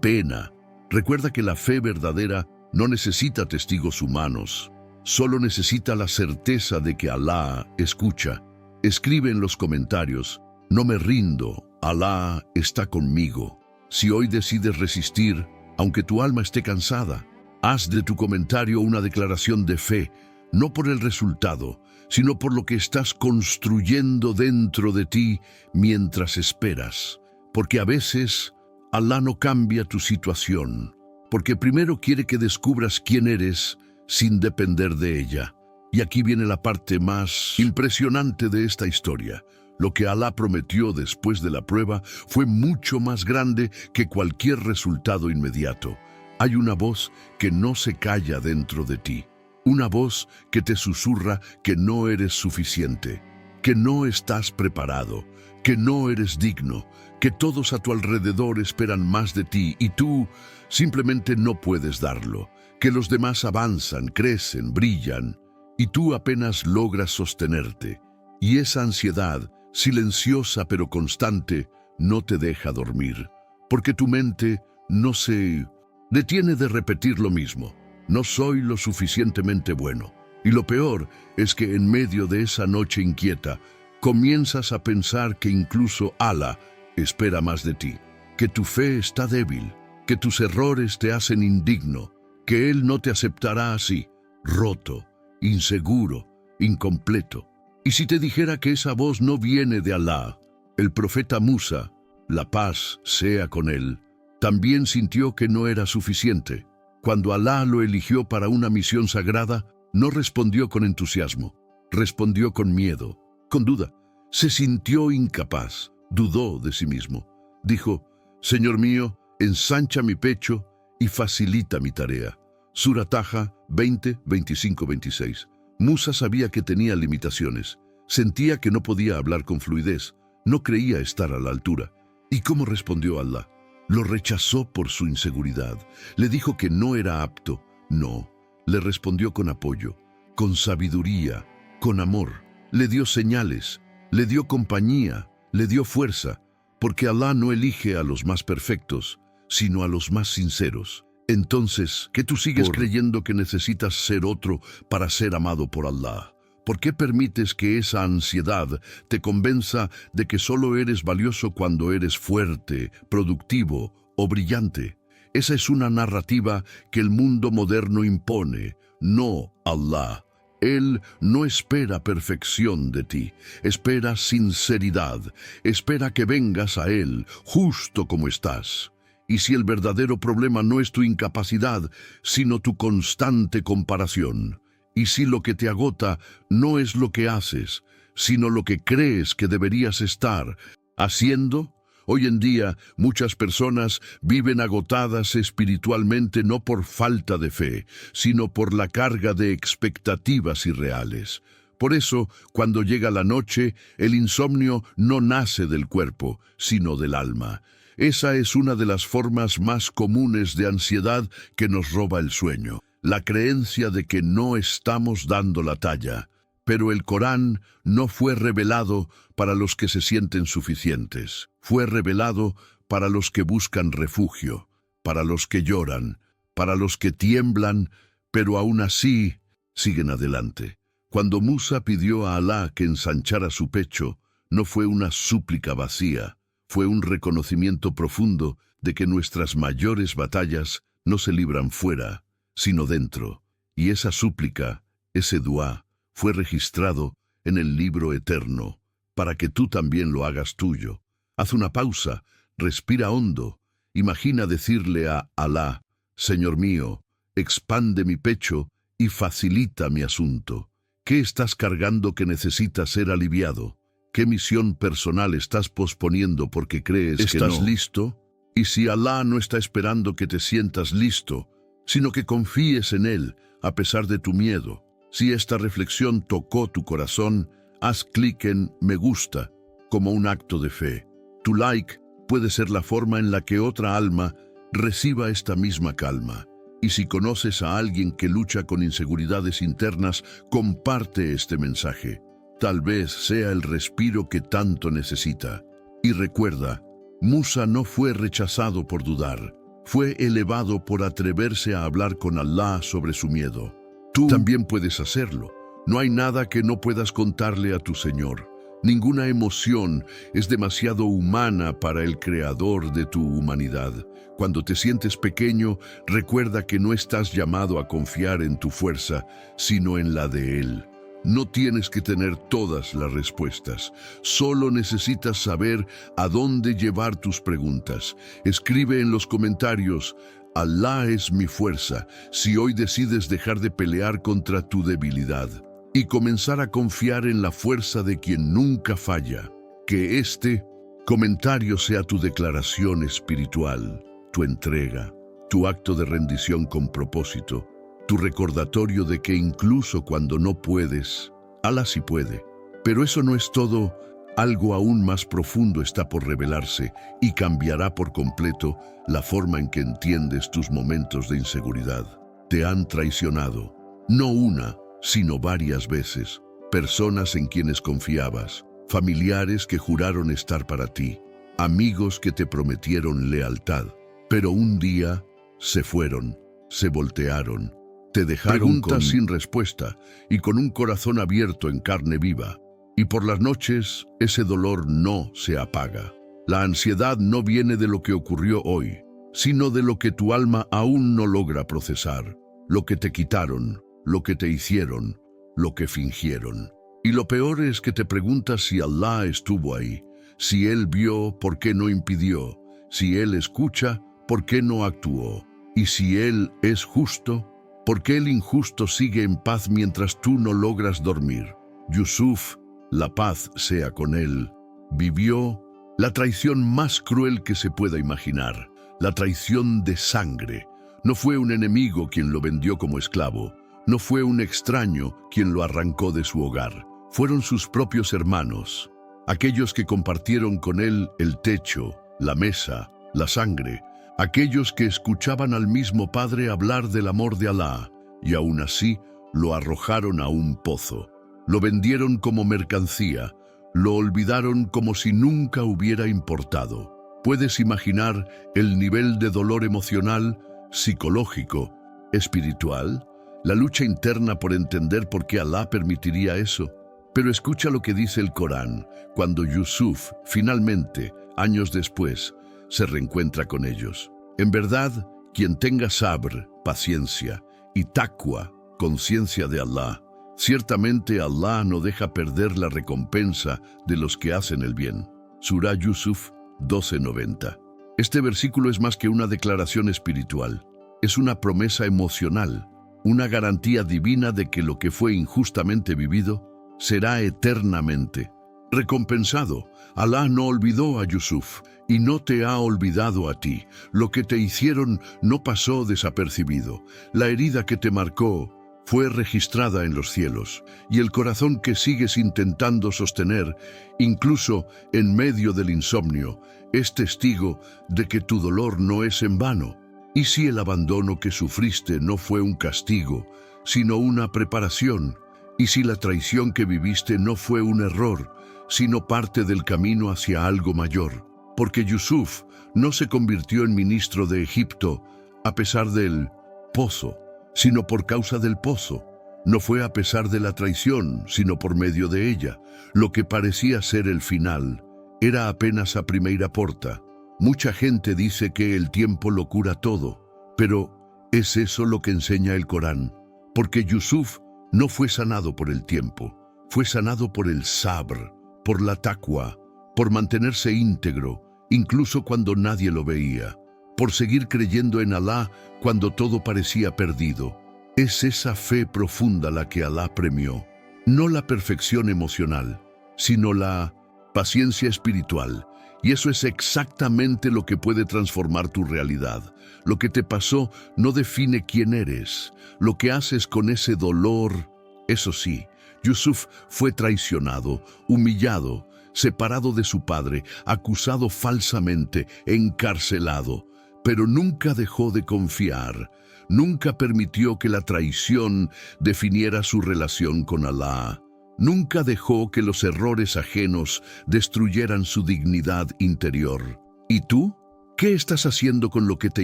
pena, recuerda que la fe verdadera no necesita testigos humanos, solo necesita la certeza de que Allah escucha. Escribe en los comentarios: no me rindo, Allah está conmigo. Si hoy decides resistir, aunque tu alma esté cansada, haz de tu comentario una declaración de fe, no por el resultado, sino por lo que estás construyendo dentro de ti mientras esperas. Porque a veces Allah no cambia tu situación, porque primero quiere que descubras quién eres sin depender de ella. Y aquí viene la parte más impresionante de esta historia. Lo que Allah prometió después de la prueba fue mucho más grande que cualquier resultado inmediato. Hay una voz que no se calla dentro de ti. Una voz que te susurra que no eres suficiente, que no estás preparado, que no eres digno, que todos a tu alrededor esperan más de ti y tú simplemente no puedes darlo, que los demás avanzan, crecen, brillan y tú apenas logras sostenerte. Y esa ansiedad, silenciosa pero constante, no te deja dormir, porque tu mente no se detiene de repetir lo mismo. No soy lo suficientemente bueno. Y lo peor es que en medio de esa noche inquieta, comienzas a pensar que incluso Allah espera más de ti, que tu fe está débil, que tus errores te hacen indigno, que Él no te aceptará así, roto, inseguro, incompleto. Y si te dijera que esa voz no viene de Allah, el profeta Musa, la paz sea con él, también sintió que no era suficiente. Cuando Allah lo eligió para una misión sagrada, no respondió con entusiasmo, respondió con miedo, con duda. Se sintió incapaz, dudó de sí mismo. Dijo: Señor mío, ensancha mi pecho y facilita mi tarea. Sura Taha 20, 25, 26. Musa sabía que tenía limitaciones. Sentía que no podía hablar con fluidez. No creía estar a la altura. ¿Y cómo respondió Allah? Lo rechazó por su inseguridad. Le dijo que no era apto. No. Le respondió con apoyo, con sabiduría, con amor. Le dio señales, le dio compañía, le dio fuerza. Porque Allah no elige a los más perfectos, sino a los más sinceros. Entonces, ¿qué tú sigues creyendo que necesitas ser otro para ser amado por Allah? ¿Por qué permites que esa ansiedad te convenza de que solo eres valioso cuando eres fuerte, productivo o brillante? Esa es una narrativa que el mundo moderno impone, no Allah. Él no espera perfección de ti, espera sinceridad, espera que vengas a Él justo como estás. Y si el verdadero problema no es tu incapacidad, sino tu constante comparación, y si lo que te agota no es lo que haces, sino lo que crees que deberías estar haciendo, hoy en día muchas personas viven agotadas espiritualmente no por falta de fe, sino por la carga de expectativas irreales, Por eso, cuando llega la noche, el insomnio no nace del cuerpo, sino del alma. Esa es una de las formas más comunes de ansiedad que nos roba el sueño, la creencia de que no estamos dando la talla. Pero el Corán no fue revelado para los que se sienten suficientes. Fue revelado para los que buscan refugio, para los que lloran, para los que tiemblan, pero aún así siguen adelante. Cuando Musa pidió a Alá que ensanchara su pecho, no fue una súplica vacía, fue un reconocimiento profundo de que nuestras mayores batallas no se libran fuera, sino dentro. Y esa súplica, ese duá, fue registrado en el libro eterno, para que tú también lo hagas tuyo. Haz una pausa, respira hondo, imagina decirle a Alá: Señor mío, expande mi pecho y facilita mi asunto. ¿Qué estás cargando que necesita ser aliviado? ¿Qué misión personal estás posponiendo porque crees que no? ¿Estás listo? Y si Alá no está esperando que te sientas listo, sino que confíes en Él a pesar de tu miedo. Si esta reflexión tocó tu corazón, haz clic en me gusta como un acto de fe. Tu like puede ser la forma en la que otra alma reciba esta misma calma. Y si conoces a alguien que lucha con inseguridades internas, comparte este mensaje. Tal vez sea el respiro que tanto necesita. Y recuerda, Musa no fue rechazado por dudar, fue elevado por atreverse a hablar con Alá sobre su miedo. Tú también puedes hacerlo. No hay nada que no puedas contarle a tu Señor. Ninguna emoción es demasiado humana para el Creador de tu humanidad. Cuando te sientes pequeño, recuerda que no estás llamado a confiar en tu fuerza, sino en la de Él. No tienes que tener todas las respuestas. Solo necesitas saber a dónde llevar tus preguntas. Escribe en los comentarios: Alá es mi fuerza, si hoy decides dejar de pelear contra tu debilidad y comenzar a confiar en la fuerza de quien nunca falla. Que este comentario sea tu declaración espiritual, tu entrega, tu acto de rendición con propósito, tu recordatorio de que incluso cuando no puedes, Alá sí puede. Pero eso no es todo. Algo aún más profundo está por revelarse y cambiará por completo la forma en que entiendes tus momentos de inseguridad. Te han traicionado, no una, sino varias veces. Personas en quienes confiabas, familiares que juraron estar para ti, amigos que te prometieron lealtad, pero un día se fueron, se voltearon, te dejaron sin respuesta y con un corazón abierto en carne viva. Y por las noches, ese dolor no se apaga. La ansiedad no viene de lo que ocurrió hoy, sino de lo que tu alma aún no logra procesar, lo que te quitaron, lo que te hicieron, lo que fingieron. Y lo peor es que te preguntas si Alá estuvo ahí, si Él vio, ¿por qué no impidió? Si Él escucha, ¿por qué no actuó? Y si Él es justo, ¿por qué el injusto sigue en paz mientras tú no logras dormir? Yusuf, la paz sea con él, vivió la traición más cruel que se pueda imaginar, la traición de sangre. No fue un enemigo quien lo vendió como esclavo, no fue un extraño quien lo arrancó de su hogar, fueron sus propios hermanos, aquellos que compartieron con él el techo, la mesa, la sangre, aquellos que escuchaban al mismo Padre hablar del amor de Alá, y aún así lo arrojaron a un pozo. Lo vendieron como mercancía, lo olvidaron como si nunca hubiera importado. ¿Puedes imaginar el nivel de dolor emocional, psicológico, espiritual? La lucha interna por entender por qué Alá permitiría eso. Pero escucha lo que dice el Corán, cuando Yusuf, finalmente, años después, se reencuentra con ellos. En verdad, quien tenga sabr, paciencia, y taqwa, conciencia de Alá, ciertamente Alá no deja perder la recompensa de los que hacen el bien. Surah Yusuf 12:90. Este versículo es más que una declaración espiritual. Es una promesa emocional, una garantía divina de que lo que fue injustamente vivido será eternamente recompensado. Alá no olvidó a Yusuf y no te ha olvidado a ti. Lo que te hicieron no pasó desapercibido. La herida que te marcó fue registrada en los cielos, y el corazón que sigues intentando sostener, incluso en medio del insomnio, es testigo de que tu dolor no es en vano. ¿Y si el abandono que sufriste no fue un castigo, sino una preparación? ¿Y si la traición que viviste no fue un error, sino parte del camino hacia algo mayor? Porque Yusuf no se convirtió en ministro de Egipto a pesar del pozo, sino por causa del pozo. No fue a pesar de la traición, sino por medio de ella. Lo que parecía ser el final era apenas a primeira porta. Mucha gente dice que el tiempo lo cura todo, pero ¿es eso lo que enseña el Corán? Porque Yusuf no fue sanado por el tiempo, fue sanado por el sabr, por la taqwa, por mantenerse íntegro, incluso cuando nadie lo veía, por seguir creyendo en Alá cuando todo parecía perdido. Es esa fe profunda la que Alá premió, no la perfección emocional, sino la paciencia espiritual. Y eso es exactamente lo que puede transformar tu realidad. Lo que te pasó no define quién eres, lo que haces con ese dolor. Eso sí, Yusuf fue traicionado, humillado, separado de su padre, acusado falsamente, encarcelado, pero nunca dejó de confiar. Nunca permitió que la traición definiera su relación con Alá. Nunca dejó que los errores ajenos destruyeran su dignidad interior. ¿Y tú? ¿Qué estás haciendo con lo que te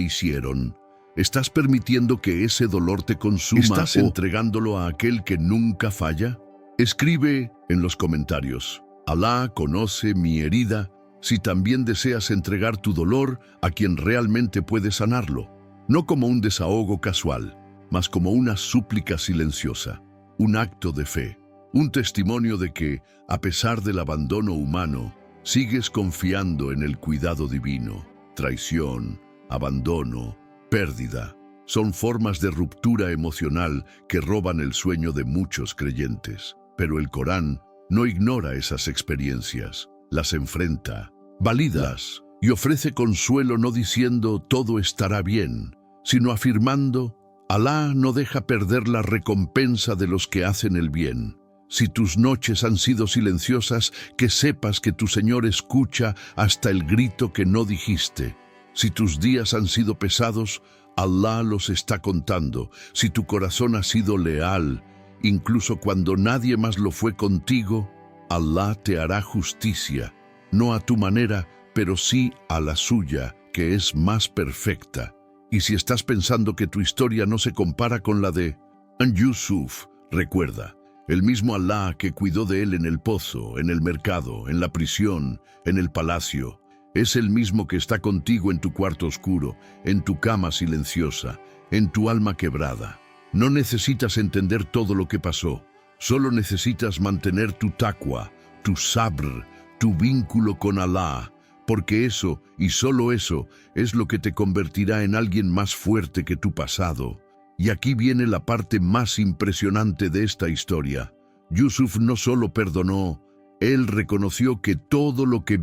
hicieron? ¿Estás permitiendo que ese dolor te consuma? ¿Estás entregándolo a aquel que nunca falla? Escribe en los comentarios: Alá conoce mi herida, si también deseas entregar tu dolor a quien realmente puede sanarlo. No como un desahogo casual, mas como una súplica silenciosa, un acto de fe, un testimonio de que, a pesar del abandono humano, sigues confiando en el cuidado divino. Traición, abandono, pérdida, son formas de ruptura emocional que roban el sueño de muchos creyentes. Pero el Corán no ignora esas experiencias, las enfrenta, valídalas y ofrece consuelo, no diciendo todo estará bien, sino afirmando: Alá no deja perder la recompensa de los que hacen el bien. Si tus noches han sido silenciosas, que sepas que tu Señor escucha hasta el grito que no dijiste. Si tus días han sido pesados, Alá los está contando. Si tu corazón ha sido leal, incluso cuando nadie más lo fue contigo, Alá te hará justicia, no a tu manera, pero sí a la suya, que es más perfecta. Y si estás pensando que tu historia no se compara con la de Yusuf, recuerda, el mismo Alá que cuidó de él en el pozo, en el mercado, en la prisión, en el palacio, es el mismo que está contigo en tu cuarto oscuro, en tu cama silenciosa, en tu alma quebrada. No necesitas entender todo lo que pasó, solo necesitas mantener tu taqwa, tu sabr, tu vínculo con Alá, porque eso, y solo eso, es lo que te convertirá en alguien más fuerte que tu pasado. Y aquí viene la parte más impresionante de esta historia. Yusuf no solo perdonó, él reconoció que todo lo que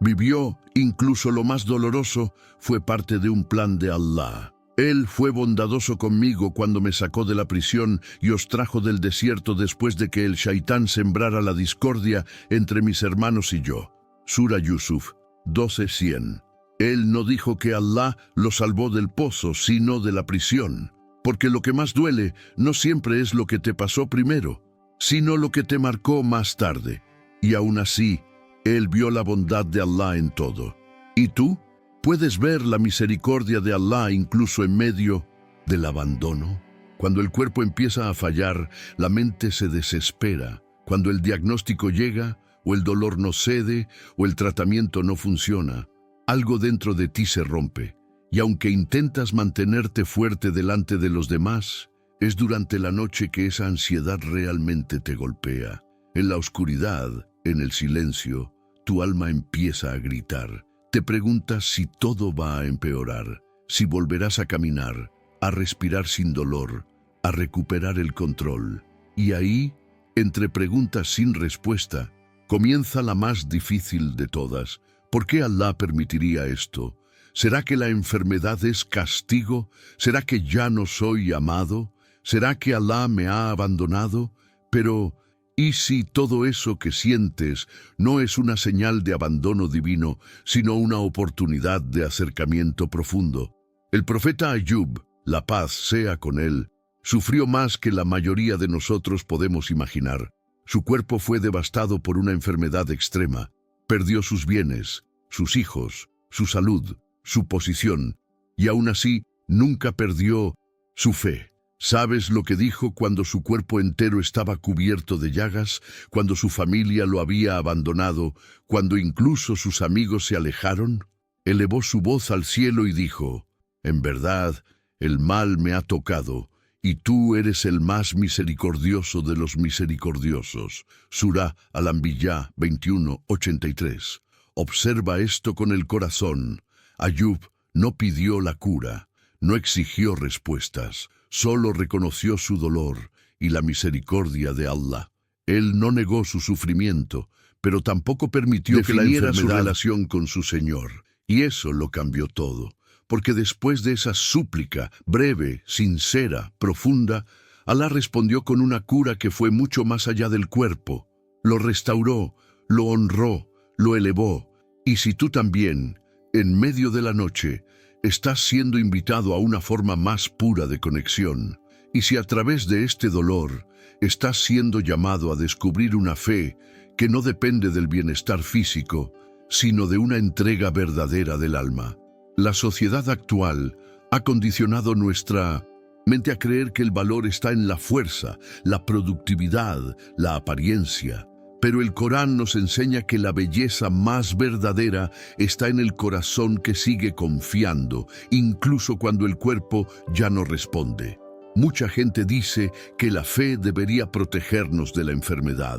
vivió, incluso lo más doloroso, fue parte de un plan de Alá. Él fue bondadoso conmigo cuando me sacó de la prisión y os trajo del desierto después de que el Shaitán sembrara la discordia entre mis hermanos y yo. Sura Yusuf 12:100. Él no dijo que Alá lo salvó del pozo, sino de la prisión. Porque lo que más duele no siempre es lo que te pasó primero, sino lo que te marcó más tarde. Y aún así, él vio la bondad de Alá en todo. ¿Y tú? ¿Puedes ver la misericordia de Alá incluso en medio del abandono? Cuando el cuerpo empieza a fallar, la mente se desespera. Cuando el diagnóstico llega, o el dolor no cede, o el tratamiento no funciona, algo dentro de ti se rompe. Y aunque intentas mantenerte fuerte delante de los demás, es durante la noche que esa ansiedad realmente te golpea. En la oscuridad, en el silencio, tu alma empieza a gritar. Te preguntas si todo va a empeorar, si volverás a caminar, a respirar sin dolor, a recuperar el control. Y ahí, entre preguntas sin respuesta, comienza la más difícil de todas. ¿Por qué Alá permitiría esto? ¿Será que la enfermedad es castigo? ¿Será que ya no soy amado? ¿Será que Alá me ha abandonado? Pero, ¿y si todo eso que sientes no es una señal de abandono divino, sino una oportunidad de acercamiento profundo? El profeta Ayub, la paz sea con él, sufrió más que la mayoría de nosotros podemos imaginar. Su cuerpo fue devastado por una enfermedad extrema. Perdió sus bienes, sus hijos, su salud, su posición, y aún así nunca perdió su fe. ¿Sabes lo que dijo cuando su cuerpo entero estaba cubierto de llagas, cuando su familia lo había abandonado, cuando incluso sus amigos se alejaron? Elevó su voz al cielo y dijo: «En verdad, el mal me ha tocado, y tú eres el más misericordioso de los misericordiosos». Surah Al-Anbiya 21:83. Observa esto con el corazón. Ayub no pidió la cura, no exigió respuestas, solo reconoció su dolor y la misericordia de Allah. Él no negó su sufrimiento, pero tampoco permitió que la enfermedad su relación con su Señor. Y eso lo cambió todo, porque después de esa súplica breve, sincera, profunda, Allah respondió con una cura que fue mucho más allá del cuerpo. Lo restauró, lo honró, lo elevó. Y si tú también, en medio de la noche, estás siendo invitado a una forma más pura de conexión, y si a través de este dolor estás siendo llamado a descubrir una fe que no depende del bienestar físico, sino de una entrega verdadera del alma. La sociedad actual ha condicionado nuestra mente a creer que el valor está en la fuerza, la productividad, la apariencia. Pero el Corán nos enseña que la belleza más verdadera está en el corazón que sigue confiando, incluso cuando el cuerpo ya no responde. Mucha gente dice que la fe debería protegernos de la enfermedad,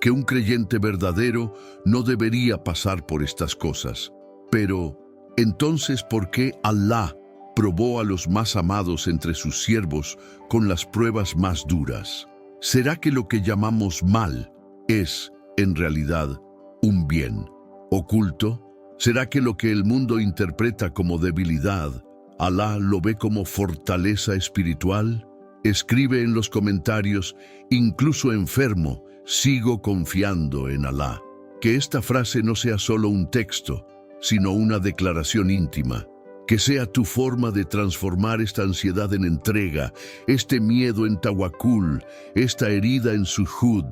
que un creyente verdadero no debería pasar por estas cosas. Pero, entonces, ¿por qué Allah probó a los más amados entre sus siervos con las pruebas más duras? ¿Será que lo que llamamos mal es, en realidad, un bien oculto? ¿Será que lo que el mundo interpreta como debilidad, Allah lo ve como fortaleza espiritual? Escribe en los comentarios: incluso enfermo, sigo confiando en Allah. Que esta frase no sea solo un texto, sino una declaración íntima. Que sea tu forma de transformar esta ansiedad en entrega, este miedo en tawakkul, esta herida en sujud.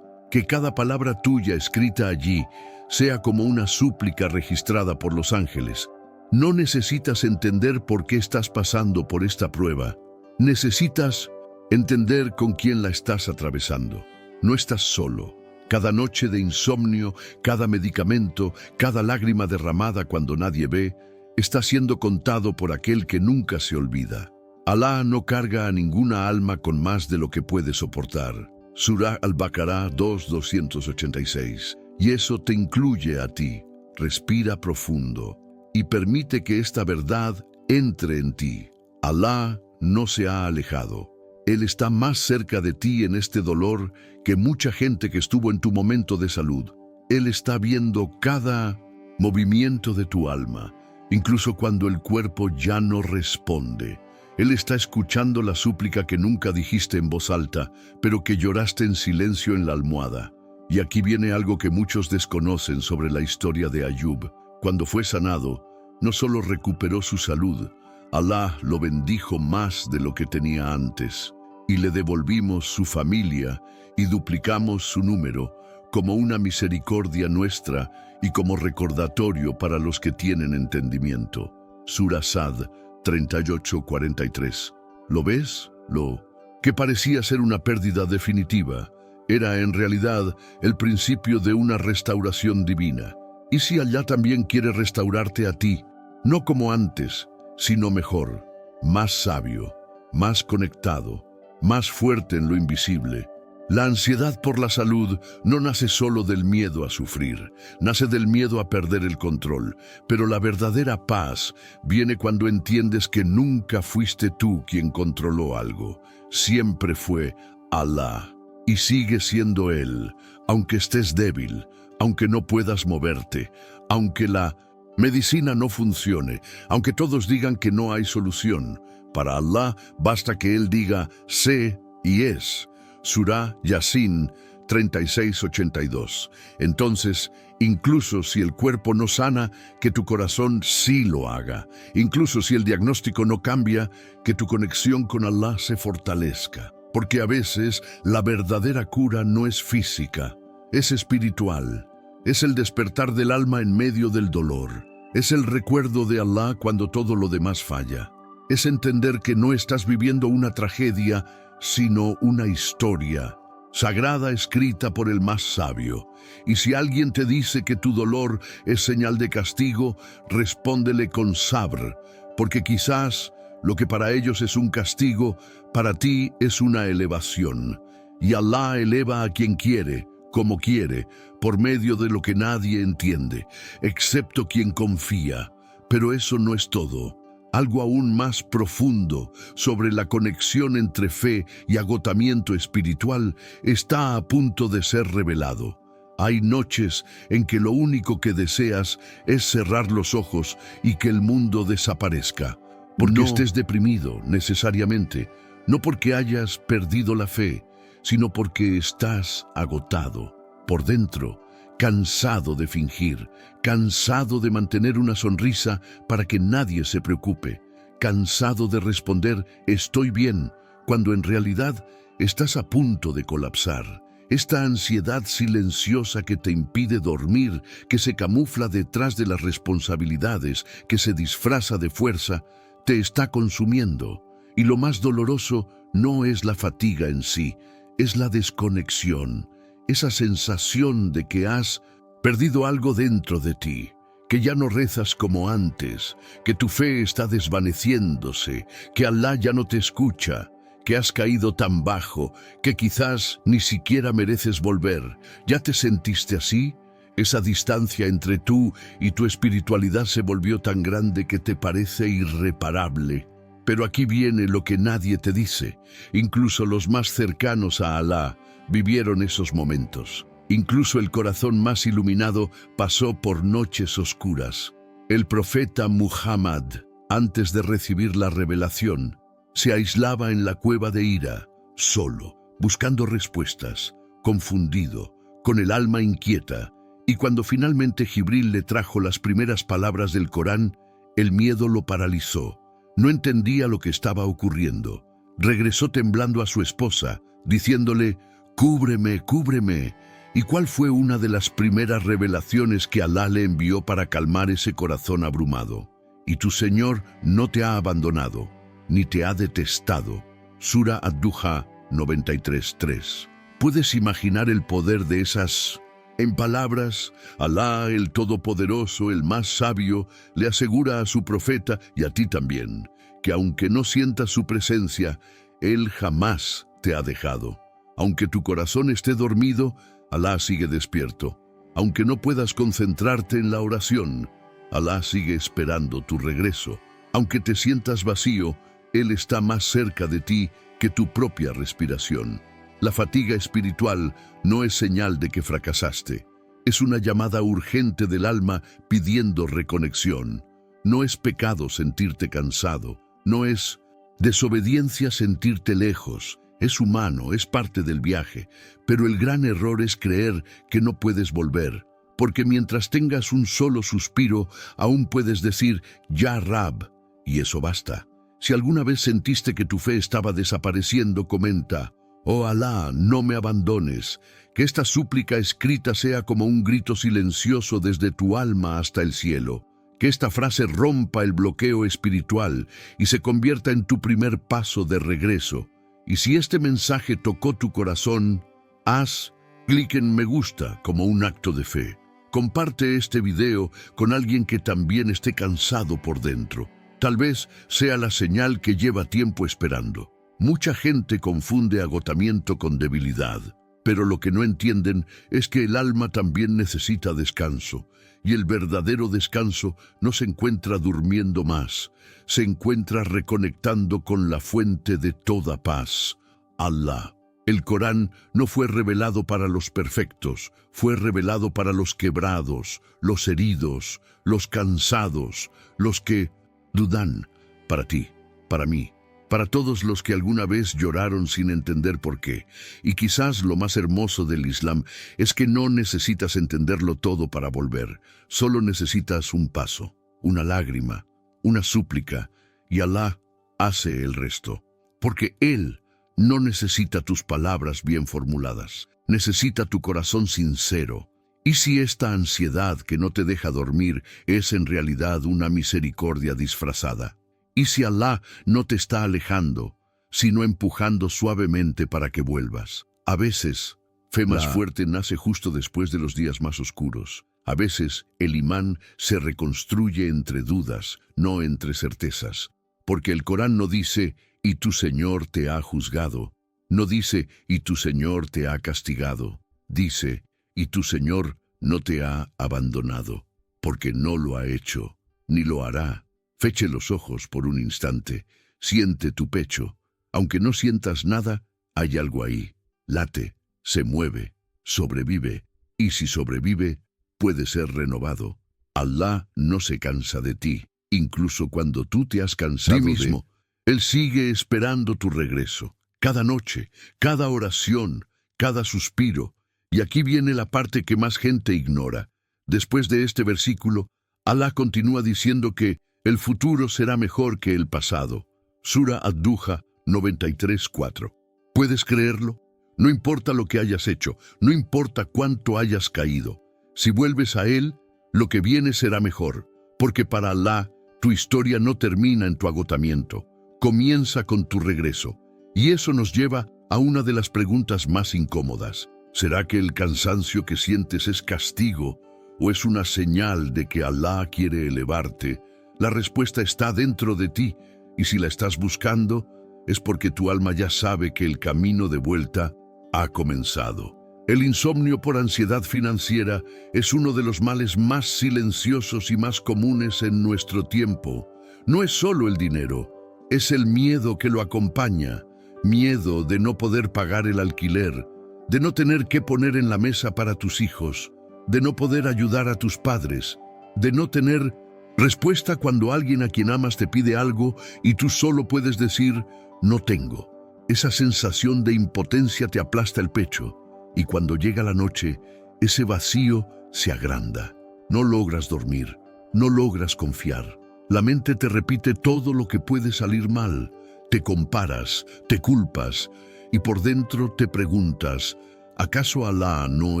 Que cada palabra tuya escrita allí sea como una súplica registrada por los ángeles. No necesitas entender por qué estás pasando por esta prueba. Necesitas entender con quién la estás atravesando. No estás solo. Cada noche de insomnio, cada medicamento, cada lágrima derramada cuando nadie ve, está siendo contado por aquel que nunca se olvida. Allah no carga a ninguna alma con más de lo que puede soportar. Surah Al-Baqarah 2:286. Y eso te incluye a ti. Respira profundo y permite que esta verdad entre en ti. Allah no se ha alejado. Él está más cerca de ti en este dolor que mucha gente que estuvo en tu momento de salud. Él está viendo cada movimiento de tu alma, incluso cuando el cuerpo ya no responde. Él está escuchando la súplica que nunca dijiste en voz alta, pero que lloraste en silencio en la almohada. Y aquí viene algo que muchos desconocen sobre la historia de Ayub. Cuando fue sanado, no solo recuperó su salud, Allah lo bendijo más de lo que tenía antes, y le devolvimos su familia y duplicamos su número como una misericordia nuestra y como recordatorio para los que tienen entendimiento. Surah Sad 38:43. ¿Lo ves? Lo que parecía ser una pérdida definitiva era en realidad el principio de una restauración divina. ¿Y si Allah también quiere restaurarte a ti? No como antes, sino mejor, más sabio, más conectado, más fuerte en lo invisible. La ansiedad por la salud no nace solo del miedo a sufrir, nace del miedo a perder el control, pero la verdadera paz viene cuando entiendes que nunca fuiste tú quien controló algo, siempre fue Allah, y sigue siendo Él, aunque estés débil, aunque no puedas moverte, aunque la medicina no funcione, aunque todos digan que no hay solución. Para Allah basta que Él diga sé y es. Surah Yasin 36:82. Entonces, incluso si el cuerpo no sana, que tu corazón sí lo haga. Incluso si el diagnóstico no cambia, que tu conexión con Allah se fortalezca. Porque a veces la verdadera cura no es física, es espiritual. Es el despertar del alma en medio del dolor. Es el recuerdo de Allah cuando todo lo demás falla. Es entender que no estás viviendo una tragedia, sino una historia sagrada escrita por el más sabio. Y si alguien te dice que tu dolor es señal de castigo, respóndele con sabr, porque quizás lo que para ellos es un castigo, para ti es una elevación. Y Allah eleva a quien quiere, como quiere, por medio de lo que nadie entiende, excepto quien confía. Pero eso no es todo. Algo aún más profundo sobre la conexión entre fe y agotamiento espiritual está a punto de ser revelado. Hay noches en que lo único que deseas es cerrar los ojos y que el mundo desaparezca. Porque estés deprimido, necesariamente, no porque hayas perdido la fe, sino porque estás agotado por dentro, cansado de fingir, cansado de mantener una sonrisa para que nadie se preocupe, cansado de responder estoy bien, cuando en realidad estás a punto de colapsar. Esta ansiedad silenciosa que te impide dormir, que se camufla detrás de las responsabilidades, que se disfraza de fuerza, te está consumiendo. Y lo más doloroso no es la fatiga en sí, es la desconexión, esa sensación de que has perdido algo dentro de ti, que ya no rezas como antes, que tu fe está desvaneciéndose, que Allah ya no te escucha, que has caído tan bajo, que quizás ni siquiera mereces volver. ¿Ya te sentiste así? Esa distancia entre tú y tu espiritualidad se volvió tan grande que te parece irreparable. Pero aquí viene lo que nadie te dice. Incluso los más cercanos a Allah vivieron esos momentos. Incluso el corazón más iluminado pasó por noches oscuras. El profeta Muhammad, antes de recibir la revelación, se aislaba en la cueva de Hira, solo, buscando respuestas, confundido, con el alma inquieta. Y cuando finalmente Jibril le trajo las primeras palabras del Corán, el miedo lo paralizó. No entendía lo que estaba ocurriendo. Regresó temblando a su esposa, diciéndole, «Cúbreme, cúbreme». ¿Y cuál fue una de las primeras revelaciones que Alá le envió para calmar ese corazón abrumado? «Y tu Señor no te ha abandonado, ni te ha detestado». Sura Ad-Duha 93:3. ¿Puedes imaginar el poder de esas? En palabras, Alá, el Todopoderoso, el más sabio, le asegura a su profeta y a ti también, que aunque no sientas su presencia, Él jamás te ha dejado. Aunque tu corazón esté dormido, Alá sigue despierto. Aunque no puedas concentrarte en la oración, Alá sigue esperando tu regreso. Aunque te sientas vacío, Él está más cerca de ti que tu propia respiración. La fatiga espiritual no es señal de que fracasaste. Es una llamada urgente del alma pidiendo reconexión. No es pecado sentirte cansado. No es desobediencia sentirte lejos. Es humano, es parte del viaje. Pero el gran error es creer que no puedes volver. Porque mientras tengas un solo suspiro, aún puedes decir, «Ya Rab», y eso basta. Si alguna vez sentiste que tu fe estaba desapareciendo, comenta, «Oh Alá, no me abandones», que esta súplica escrita sea como un grito silencioso desde tu alma hasta el cielo. Que esta frase rompa el bloqueo espiritual y se convierta en tu primer paso de regreso. Y si este mensaje tocó tu corazón, haz clic en me gusta como un acto de fe. Comparte este video con alguien que también esté cansado por dentro. Tal vez sea la señal que lleva tiempo esperando. Mucha gente confunde agotamiento con debilidad, pero lo que no entienden es que el alma también necesita descanso, y el verdadero descanso no se encuentra durmiendo más, se encuentra reconectando con la fuente de toda paz, Allah. El Corán no fue revelado para los perfectos, fue revelado para los quebrados, los heridos, los cansados, los que dudan, para ti, para mí. Para todos los que alguna vez lloraron sin entender por qué. Y quizás lo más hermoso del Islam es que no necesitas entenderlo todo para volver. Solo necesitas un paso, una lágrima, una súplica, y Alá hace el resto. Porque Él no necesita tus palabras bien formuladas, necesita tu corazón sincero. ¿Y si esta ansiedad que no te deja dormir es en realidad una misericordia disfrazada? ¿Y si Alá no te está alejando, sino empujando suavemente para que vuelvas? A veces, fe más fuerte nace justo después de los días más oscuros. A veces, el imán se reconstruye entre dudas, no entre certezas. Porque el Corán no dice, y tu Señor te ha juzgado. No dice, y tu Señor te ha castigado. Dice, y tu Señor no te ha abandonado. Porque no lo ha hecho, ni lo hará. Feche los ojos por un instante, siente tu pecho. Aunque no sientas nada, hay algo ahí. Late, se mueve, sobrevive, y si sobrevive, puede ser renovado. Alá no se cansa de ti, incluso cuando tú te has cansado mismo. Él sigue esperando tu regreso, cada noche, cada oración, cada suspiro. Y aquí viene la parte que más gente ignora. Después de este versículo, Alá continúa diciendo que el futuro será mejor que el pasado. Sura Ad-Duha 93:4. ¿Puedes creerlo? No importa lo que hayas hecho, no importa cuánto hayas caído. Si vuelves a Él, lo que viene será mejor, porque para Alá, tu historia no termina en tu agotamiento, comienza con tu regreso. Y eso nos lleva a una de las preguntas más incómodas. ¿Será que el cansancio que sientes es castigo o es una señal de que Alá quiere elevarte? La respuesta está dentro de ti, y si la estás buscando, es porque tu alma ya sabe que el camino de vuelta ha comenzado. El insomnio por ansiedad financiera es uno de los males más silenciosos y más comunes en nuestro tiempo. No es solo el dinero, es el miedo que lo acompaña. Miedo de no poder pagar el alquiler, de no tener qué poner en la mesa para tus hijos, de no poder ayudar a tus padres, de no tener respuesta cuando alguien a quien amas te pide algo y tú solo puedes decir, no tengo. Esa sensación de impotencia te aplasta el pecho y cuando llega la noche, ese vacío se agranda. No logras dormir, no logras confiar. La mente te repite todo lo que puede salir mal. Te comparas, te culpas y por dentro te preguntas, ¿acaso Alá no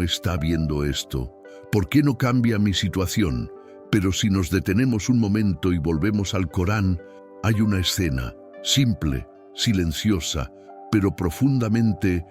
está viendo esto? ¿Por qué no cambia mi situación? Pero si nos detenemos un momento y volvemos al Corán, hay una escena simple, silenciosa, pero profundamente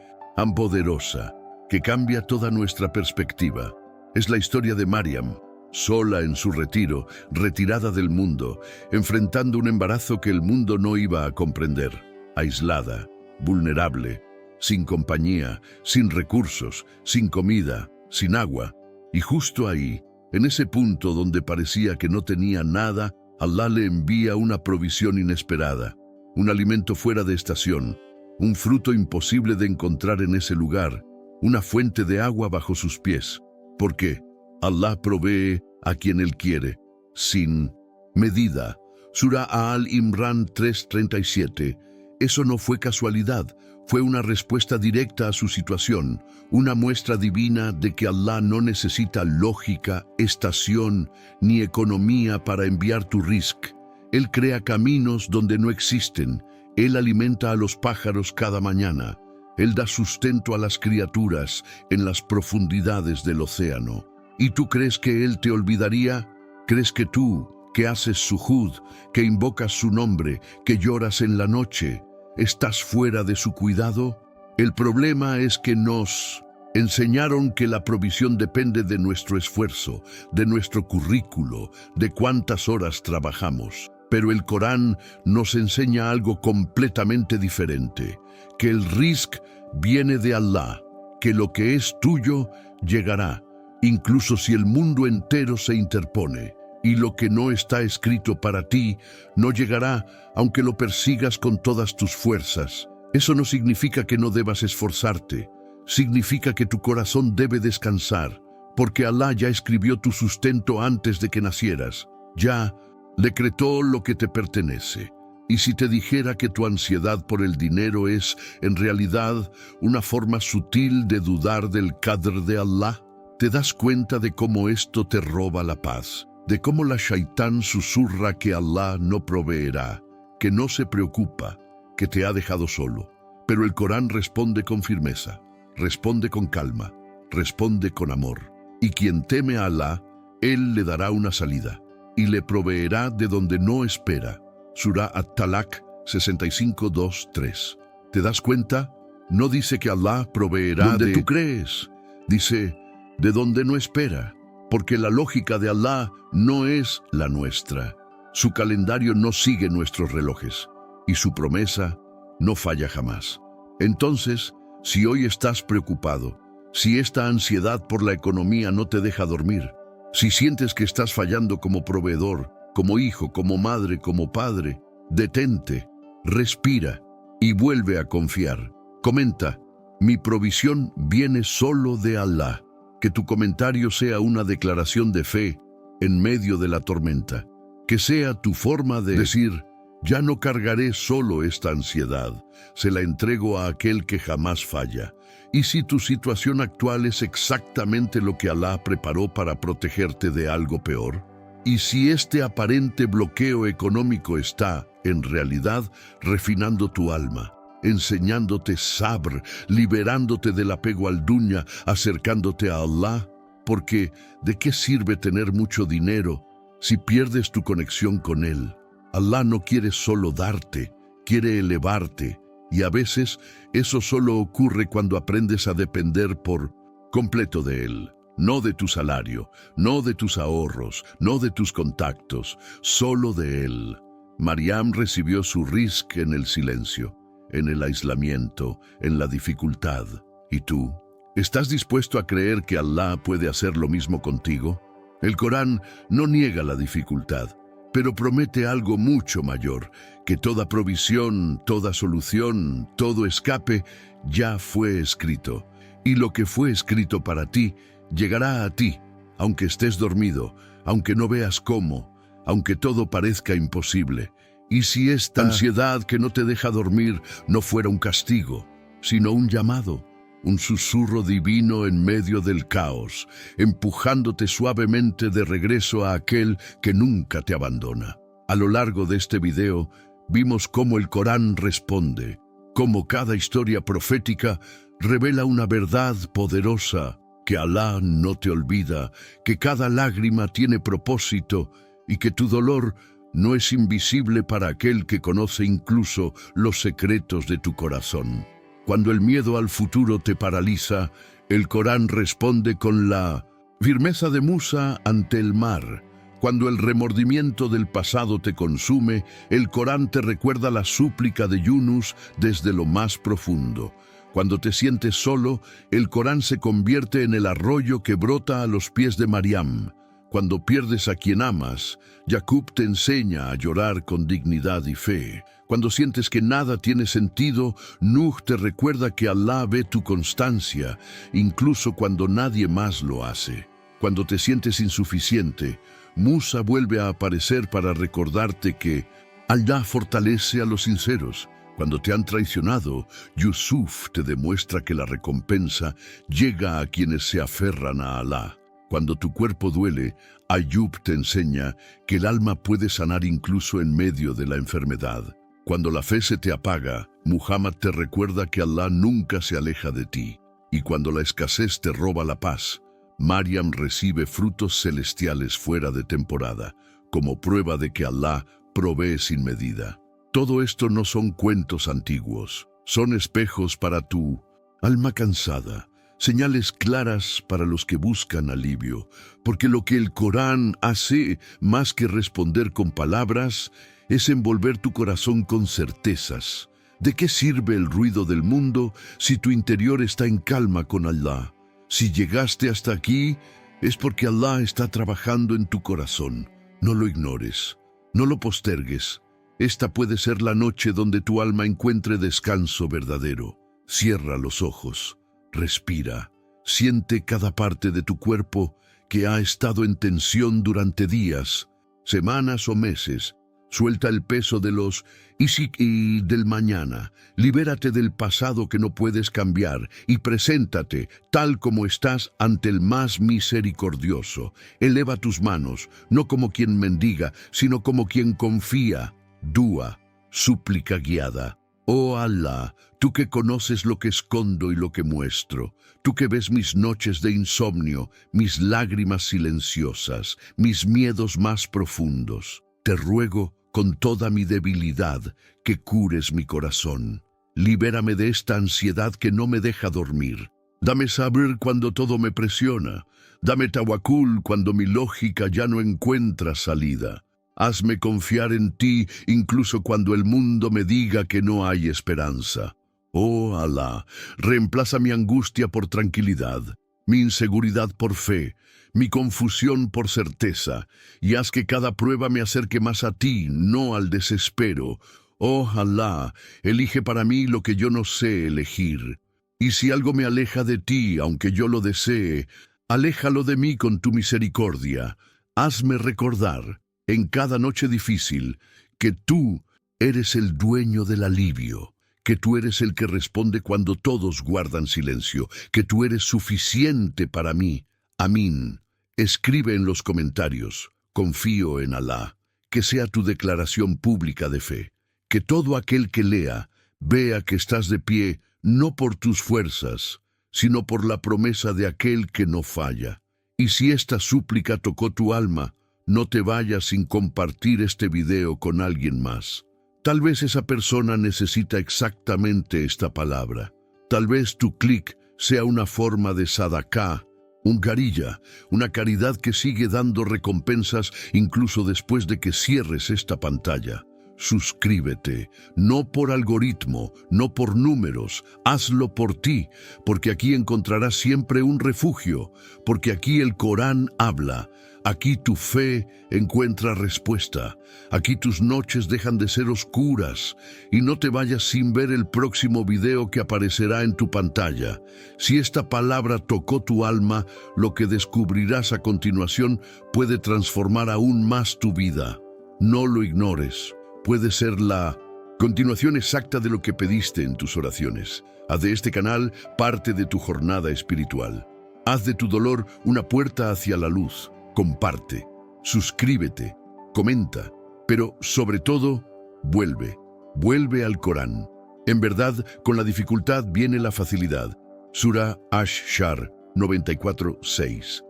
poderosa, que cambia toda nuestra perspectiva. Es la historia de Maryam, sola en su retiro, retirada del mundo, enfrentando un embarazo que el mundo no iba a comprender, aislada, vulnerable, sin compañía, sin recursos, sin comida, sin agua. Y justo ahí, en ese punto donde parecía que no tenía nada, Alá le envía una provisión inesperada, un alimento fuera de estación, un fruto imposible de encontrar en ese lugar, una fuente de agua bajo sus pies. ¿Por qué? Alá provee a quien Él quiere, sin medida. Sura Al-Imran 3:37. Eso no fue casualidad, fue una respuesta directa a su situación, una muestra divina de que Alá no necesita lógica, estación ni economía para enviar tu rizq. Él crea caminos donde no existen, Él alimenta a los pájaros cada mañana, Él da sustento a las criaturas en las profundidades del océano. ¿Y tú crees que Él te olvidaría? ¿Crees que tú, que haces sujud, que invocas su nombre, que lloras en la noche, estás fuera de su cuidado? El problema es que nos enseñaron que la provisión depende de nuestro esfuerzo, de nuestro currículo, de cuántas horas trabajamos. Pero el Corán nos enseña algo completamente diferente, que el rizq viene de Alá, que lo que es tuyo llegará, incluso si el mundo entero se interpone, y lo que no está escrito para ti no llegará aunque lo persigas con todas tus fuerzas. Eso no significa que no debas esforzarte, significa que tu corazón debe descansar, porque Alá ya escribió tu sustento antes de que nacieras, ya decretó lo que te pertenece. Y si te dijera que tu ansiedad por el dinero es, en realidad, una forma sutil de dudar del qadr de Allah, te das cuenta de cómo esto te roba la paz, de cómo la shaitán susurra que Allah no proveerá, que no se preocupa, que te ha dejado solo. Pero el Corán responde con firmeza, responde con calma, responde con amor. Y quien teme a Allah, Él le dará una salida y le proveerá de donde no espera. Surah At-Talaq 65:2-3. ¿Te das cuenta? No dice que Allah proveerá donde tú crees. Dice, de donde no espera. Porque la lógica de Allah no es la nuestra. Su calendario no sigue nuestros relojes. Y su promesa no falla jamás. Entonces, si hoy estás preocupado, si esta ansiedad por la economía no te deja dormir, si sientes que estás fallando como proveedor, como hijo, como madre, como padre, detente, respira y vuelve a confiar. Comenta, mi provisión viene solo de Allah. Que tu comentario sea una declaración de fe en medio de la tormenta. Que sea tu forma de decir, ya no cargaré solo esta ansiedad, se la entrego a aquel que jamás falla. Y si tu situación actual es exactamente lo que Allah preparó para protegerte de algo peor, y si este aparente bloqueo económico está, en realidad, refinando tu alma, enseñándote sabr, liberándote del apego al dunya, acercándote a Allah, porque ¿de qué sirve tener mucho dinero si pierdes tu conexión con Él? Allah no quiere solo darte, quiere elevarte, y a veces eso solo ocurre cuando aprendes a depender por completo de Él. No de tu salario, no de tus ahorros, no de tus contactos, solo de Él. Maryam recibió su rizq en el silencio, en el aislamiento, en la dificultad. ¿Y tú? ¿Estás dispuesto a creer que Allah puede hacer lo mismo contigo? El Corán no niega la dificultad, pero promete algo mucho mayor, que toda provisión, toda solución, todo escape ya fue escrito. Y lo que fue escrito para ti, llegará a ti, aunque estés dormido, aunque no veas cómo, aunque todo parezca imposible. Y si esta ansiedad que no te deja dormir no fuera un castigo, sino un llamado, un susurro divino en medio del caos, empujándote suavemente de regreso a aquel que nunca te abandona. A lo largo de este video, vimos cómo el Corán responde, cómo cada historia profética revela una verdad poderosa, que Allah no te olvida, que cada lágrima tiene propósito y que tu dolor no es invisible para aquel que conoce incluso los secretos de tu corazón. Cuando el miedo al futuro te paraliza, el Corán responde con la firmeza de Musa ante el mar. Cuando el remordimiento del pasado te consume, el Corán te recuerda la súplica de Yunus desde lo más profundo. Cuando te sientes solo, el Corán se convierte en el arroyo que brota a los pies de Maryam. Cuando pierdes a quien amas, Jacob te enseña a llorar con dignidad y fe. Cuando sientes que nada tiene sentido, Nuh te recuerda que Allah ve tu constancia, incluso cuando nadie más lo hace. Cuando te sientes insuficiente, Musa vuelve a aparecer para recordarte que Allah fortalece a los sinceros. Cuando te han traicionado, Yusuf te demuestra que la recompensa llega a quienes se aferran a Allah. Cuando tu cuerpo duele, Ayub te enseña que el alma puede sanar incluso en medio de la enfermedad. Cuando la fe se te apaga, Muhammad te recuerda que Allah nunca se aleja de ti. Y cuando la escasez te roba la paz, Maryam recibe frutos celestiales fuera de temporada, como prueba de que Allah provee sin medida. Todo esto no son cuentos antiguos, son espejos para tu alma cansada, señales claras para los que buscan alivio, porque lo que el Corán hace, más que responder con palabras, es envolver tu corazón con certezas. ¿De qué sirve el ruido del mundo si tu interior está en calma con Allah? Si llegaste hasta aquí, es porque Allah está trabajando en tu corazón. No lo ignores, no lo postergues. Esta puede ser la noche donde tu alma encuentre descanso verdadero. Cierra los ojos, respira, siente cada parte de tu cuerpo que ha estado en tensión durante días, semanas o meses. Suelta el peso de los y del mañana. Libérate del pasado que no puedes cambiar y preséntate tal como estás ante el más misericordioso. Eleva tus manos, no como quien mendiga, sino como quien confía. Dúa, súplica guiada. Oh Alá, tú que conoces lo que escondo y lo que muestro, tú que ves mis noches de insomnio, mis lágrimas silenciosas, mis miedos más profundos, te ruego con toda mi debilidad que cures mi corazón. Libérame de esta ansiedad que no me deja dormir. Dame saber cuando todo me presiona. Dame tawakkul cuando mi lógica ya no encuentra salida. Hazme confiar en ti incluso cuando el mundo me diga que no hay esperanza. Oh Alá, reemplaza mi angustia por tranquilidad, mi inseguridad por fe, mi confusión por certeza, y haz que cada prueba me acerque más a ti, no al desespero. Oh Alá, elige para mí lo que yo no sé elegir. Y si algo me aleja de ti, aunque yo lo desee, aléjalo de mí con tu misericordia. Hazme recordar en cada noche difícil, que tú eres el dueño del alivio, que tú eres el que responde cuando todos guardan silencio, que tú eres suficiente para mí. Amín. Escribe en los comentarios, confío en Alá, que sea tu declaración pública de fe, que todo aquel que lea, vea que estás de pie, no por tus fuerzas, sino por la promesa de aquel que no falla. Y si esta súplica tocó tu alma, no te vayas sin compartir este video con alguien más. Tal vez esa persona necesita exactamente esta palabra. Tal vez tu clic sea una forma de sadaká, un carilla, una caridad que sigue dando recompensas incluso después de que cierres esta pantalla. Suscríbete, no por algoritmo, no por números, hazlo por ti, porque aquí encontrarás siempre un refugio, porque aquí el Corán habla, aquí tu fe encuentra respuesta, aquí tus noches dejan de ser oscuras, y no te vayas sin ver el próximo video que aparecerá en tu pantalla. Si esta palabra tocó tu alma, lo que descubrirás a continuación puede transformar aún más tu vida. No lo ignores. Puede ser la continuación exacta de lo que pediste en tus oraciones. Haz de este canal parte de tu jornada espiritual. Haz de tu dolor una puerta hacia la luz. Comparte, suscríbete, comenta, pero sobre todo, vuelve al Corán. En verdad, con la dificultad viene la facilidad. Surah Ash-Shar 94:6.